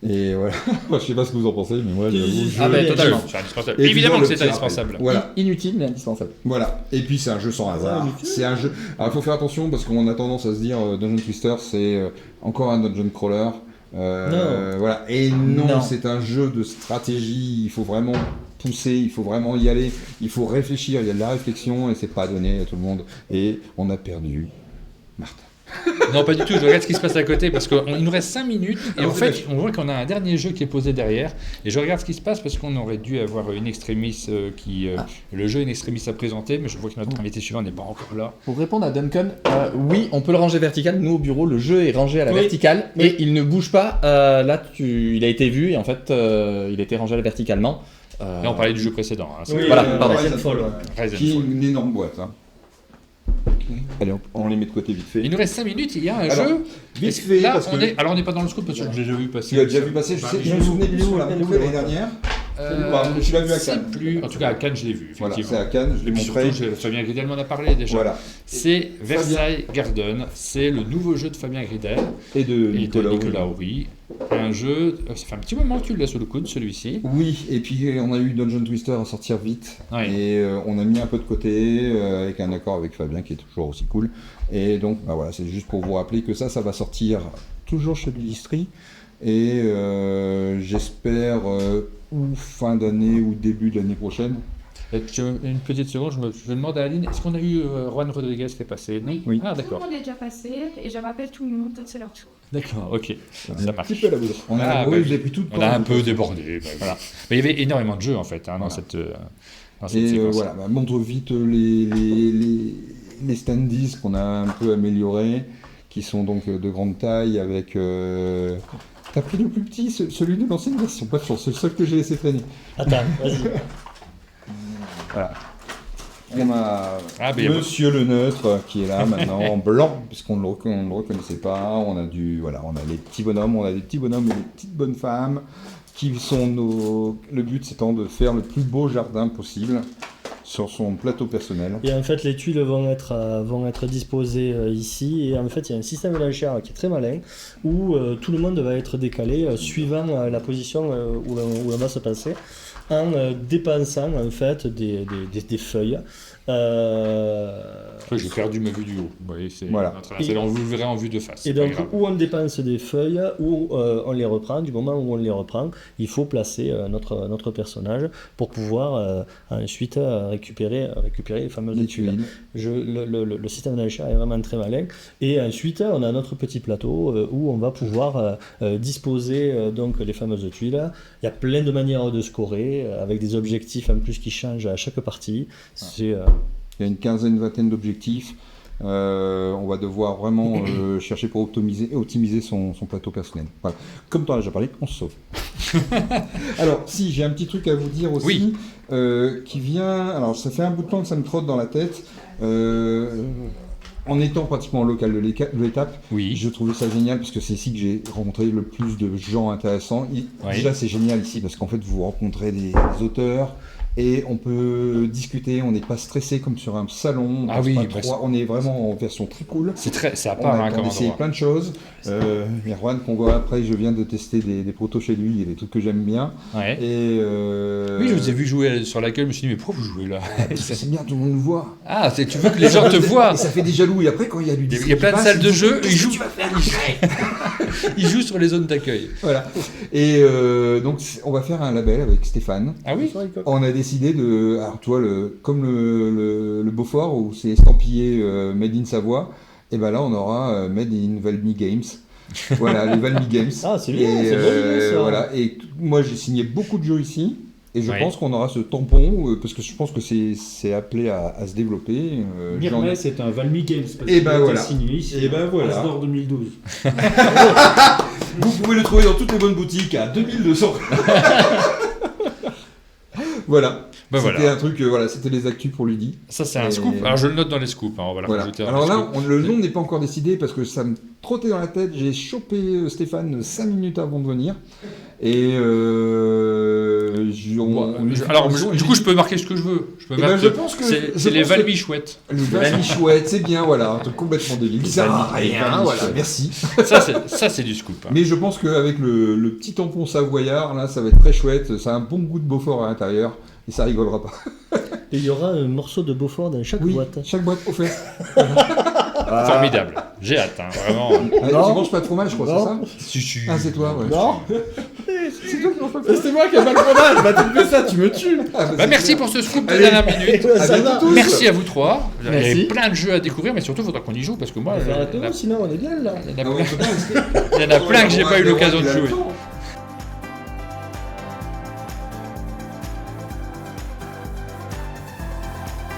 [SPEAKER 7] Et voilà. Moi, je sais pas ce que vous en pensez, mais moi, j'avoue,
[SPEAKER 4] Ah ben totalement.
[SPEAKER 1] C'est indispensable.
[SPEAKER 7] Et
[SPEAKER 1] Évidemment
[SPEAKER 7] puis,
[SPEAKER 1] que
[SPEAKER 7] le
[SPEAKER 1] c'est
[SPEAKER 7] petit
[SPEAKER 1] indispensable.
[SPEAKER 7] rappel. Voilà.
[SPEAKER 4] Inutile mais indispensable.
[SPEAKER 7] Voilà, et puis c'est un jeu sans hasard. C'est un jeu. Alors il faut faire attention parce qu'on a tendance à se dire Dungeon Twister c'est encore un dungeon crawler.
[SPEAKER 3] Non.
[SPEAKER 7] Voilà, et non,
[SPEAKER 4] Non.
[SPEAKER 7] c'est un jeu de stratégie. Il faut vraiment pousser, il faut vraiment y aller, il faut réfléchir. Il y a de la réflexion et c'est pas donné à tout le monde. Et on a perdu Martha.
[SPEAKER 1] Non, pas du tout. Je regarde ce qui se passe à côté parce qu'il nous reste 5 minutes et
[SPEAKER 7] Ah,
[SPEAKER 1] en
[SPEAKER 7] c'est
[SPEAKER 1] fait,
[SPEAKER 7] vache.
[SPEAKER 1] on voit qu'on a un dernier jeu qui est posé derrière. Et je regarde ce qui se passe parce qu'on aurait dû avoir une extremis le jeu in extremis à présenter, mais je vois que notre invité suivant n'est pas encore là.
[SPEAKER 4] Pour répondre à Duncan, oui, on peut le ranger vertical. Nous, au bureau, le jeu est rangé à la
[SPEAKER 3] Oui.
[SPEAKER 4] verticale
[SPEAKER 3] Oui.
[SPEAKER 4] et il ne bouge pas. Là, il a été vu et en fait, il a été rangé verticalement.
[SPEAKER 1] Là, on parlait du jeu précédent. Hein.
[SPEAKER 3] Oui,
[SPEAKER 4] Voilà, pardon.
[SPEAKER 3] Rise and Fall, ouais.
[SPEAKER 1] Rise and
[SPEAKER 7] Qui est
[SPEAKER 1] Fall.
[SPEAKER 7] une énorme boîte. Hein. Allez, on les met de côté vite fait.
[SPEAKER 1] Il nous reste 5 minutes, il y a un
[SPEAKER 7] Alors,
[SPEAKER 1] jeu.
[SPEAKER 7] Vite
[SPEAKER 1] Est-ce-
[SPEAKER 7] fait,
[SPEAKER 1] là,
[SPEAKER 7] parce que
[SPEAKER 1] alors on n'est pas dans le scoop parce que j'ai déjà vu passer.
[SPEAKER 7] tu l'as déjà vu passer. Je me souvenais plus sur la Montreux l'année dernière. Tu l'as vu à
[SPEAKER 1] je sais
[SPEAKER 7] Cannes.
[SPEAKER 1] plus. En tout cas, à Cannes, je l'ai vu.
[SPEAKER 7] Voilà,
[SPEAKER 1] Effectivement.
[SPEAKER 7] c'est à Cannes, je l'ai
[SPEAKER 1] Et puis
[SPEAKER 7] montré.
[SPEAKER 1] surtout, Fabien Gridel m'en a parlé déjà.
[SPEAKER 7] Voilà.
[SPEAKER 1] C'est Versailles Garden. C'est le nouveau jeu de Fabien Gridel
[SPEAKER 7] Et de
[SPEAKER 1] et
[SPEAKER 7] Nicolas.
[SPEAKER 1] de Nicolas Houry. Un jeu. Ça fait un petit moment que tu l'as sous le coude, celui-ci.
[SPEAKER 7] Oui, et puis on a eu Dungeon Twister à sortir vite,
[SPEAKER 1] Ouais.
[SPEAKER 7] et on a mis un peu de côté avec un accord avec Fabien qui est toujours aussi cool. Et donc bah voilà, c'est juste pour vous rappeler que ça va sortir toujours chez Listry, et j'espère ou fin d'année ou début de l'année prochaine.
[SPEAKER 1] Une petite seconde, je demande à Aline, est-ce qu'on a eu Juan Rodriguez qui est passé? Non.
[SPEAKER 7] Oui.
[SPEAKER 1] Ah,
[SPEAKER 5] Tout le
[SPEAKER 1] d'accord.
[SPEAKER 5] monde est déjà passé et je rappelle tout le monde, c'est leur tour.
[SPEAKER 1] D'accord, ok. Ça
[SPEAKER 7] Un
[SPEAKER 1] marche.
[SPEAKER 7] petit peu à la bourre. On a,
[SPEAKER 1] Ah,
[SPEAKER 7] oui,
[SPEAKER 1] bah,
[SPEAKER 7] vous avez pris tout le
[SPEAKER 1] On
[SPEAKER 7] temps.
[SPEAKER 1] a un peu débordé. Bah, voilà. Mais il y avait énormément de jeux en fait hein, dans
[SPEAKER 7] Voilà.
[SPEAKER 1] cette
[SPEAKER 7] Et
[SPEAKER 1] séquence.
[SPEAKER 7] voilà, bah, montre vite les standees qu'on a un peu améliorés, qui sont donc de grande taille avec... T'as pris le plus petit, celui de l'ancienne version, pas de chance, c'est le seul que j'ai laissé traîner.
[SPEAKER 3] Attends, vas-y.
[SPEAKER 7] Voilà. On a
[SPEAKER 1] il y a
[SPEAKER 7] Monsieur le Neutre qui est là maintenant en blanc, puisqu'on ne le reconnaissait pas. On a les petits bonhommes, on a des petits bonhommes et des petites bonnes femmes qui sont le but étant de faire le plus beau jardin possible sur son plateau personnel.
[SPEAKER 3] Et en fait, les tuiles vont être disposées ici. Et en fait, il y a un système d'enchères qui est très malin où tout le monde va être décalé suivant la position où on va se passer, en dépensant en fait des feuilles.
[SPEAKER 1] J'ai perdu ma vue du haut. Vous voyez,
[SPEAKER 7] Voilà.
[SPEAKER 1] Vous le verrez en vue de face.
[SPEAKER 3] Et donc, où on dépense des feuilles, où on les reprend, du moment où on les reprend, il faut placer notre personnage pour pouvoir ensuite récupérer les fameuses tuiles. Le système d'enchères est vraiment très malin. Et ensuite, on a notre petit plateau où on va pouvoir disposer donc les fameuses tuiles. Il y a plein de manières de scorer, avec des objectifs en plus qui changent à chaque partie.
[SPEAKER 7] Il y a une quinzaine, vingtaine d'objectifs. On va devoir vraiment chercher pour optimiser son plateau personnel. Voilà. Comme tu en as déjà parlé, on se sauve. Alors, si, j'ai un petit truc à vous dire aussi, qui vient... Alors, ça fait un bout de temps que ça me trotte dans la tête. En étant pratiquement au local de l'étape, je trouvais ça génial parce que c'est ici que j'ai rencontré le plus de gens intéressants. Déjà, c'est génial ici parce qu'en fait, vous rencontrez des auteurs, et on peut discuter, on n'est pas stressé comme sur un salon, on est vraiment en version très cool.
[SPEAKER 1] C'est à part,
[SPEAKER 7] on a essayé plein de choses. Erwan, qu'on voit après, je viens de tester des protos chez lui, il y a des trucs que j'aime bien.
[SPEAKER 1] Ouais.
[SPEAKER 7] Et
[SPEAKER 1] oui, je vous ai vu jouer sur laquelle, je me suis dit, mais pourquoi vous jouez là?
[SPEAKER 7] C'est bien, tout le monde nous voit.
[SPEAKER 1] Ah, tu veux que les gens te voient.
[SPEAKER 7] Et ça fait des jaloux, et après quand il y a du
[SPEAKER 1] il y a plein de salles de jeu, ils jouent. Ils jouent sur les zones d'accueil.
[SPEAKER 7] Voilà. Et donc on va faire un label avec Stéphane.
[SPEAKER 1] Ah oui.
[SPEAKER 7] On a décidé de, alors tu vois, comme le Beaufort où c'est estampillé Made in Savoie, et ben là on aura Made in Valmy Games. Voilà, les Valmy Games.
[SPEAKER 3] Ah, c'est bien, c'est bien ça.
[SPEAKER 7] Voilà. Et moi j'ai signé beaucoup de jeux ici. Et je pense qu'on aura ce tampon, parce que je pense que c'est appelé à se développer.
[SPEAKER 2] Mirmet, c'est un Valmy Games, parce
[SPEAKER 7] et ben voilà.
[SPEAKER 2] Signé ici,
[SPEAKER 7] et ben voilà.
[SPEAKER 2] Asdor 2012.
[SPEAKER 7] Vous pouvez le trouver dans toutes les bonnes boutiques à 2200. Voilà. C'était un truc, c'était les actus pour Lydie.
[SPEAKER 1] Ça, c'est un scoop. Alors, je le note dans les scoops. On va le rajouter.
[SPEAKER 7] Alors là, le nom n'est pas encore décidé parce que ça me trottait dans la tête. J'ai chopé Stéphane 5 minutes avant de venir. Et
[SPEAKER 1] du coup, je peux marquer ce que je veux.
[SPEAKER 7] Je pense que
[SPEAKER 1] c'est les Valmy chouettes.
[SPEAKER 7] Les Valmy chouettes, c'est bien, voilà, un truc complètement débile. Ça sert à rien, voilà, merci.
[SPEAKER 1] Ça, c'est du scoop.
[SPEAKER 7] Mais je pense qu'avec le petit tampon savoyard, là, ça va être très chouette. Ça a un bon goût de Beaufort à l'intérieur. Et ça rigolera pas.
[SPEAKER 3] Et il y aura un morceau de Beaufort dans chaque boîte.
[SPEAKER 7] Chaque boîte offerte.
[SPEAKER 1] Formidable. J'ai hâte, vraiment.
[SPEAKER 7] Tu manges pas de fromage, je crois, c'est ça? Ah, c'est toi, ouais.
[SPEAKER 4] Non.
[SPEAKER 7] C'est toi qui manges pas de fromage.
[SPEAKER 4] C'est moi qui ai pas le fromage. Bah, tu me fais ça, tu me tues.
[SPEAKER 1] Merci pour ce scoop de dernière minute. Merci à vous trois. Il y a plein de jeux à découvrir, mais surtout, il faudra qu'on y joue parce que moi.
[SPEAKER 3] Sinon, on est bien là.
[SPEAKER 1] Il y en a plein que j'ai pas eu l'occasion de jouer.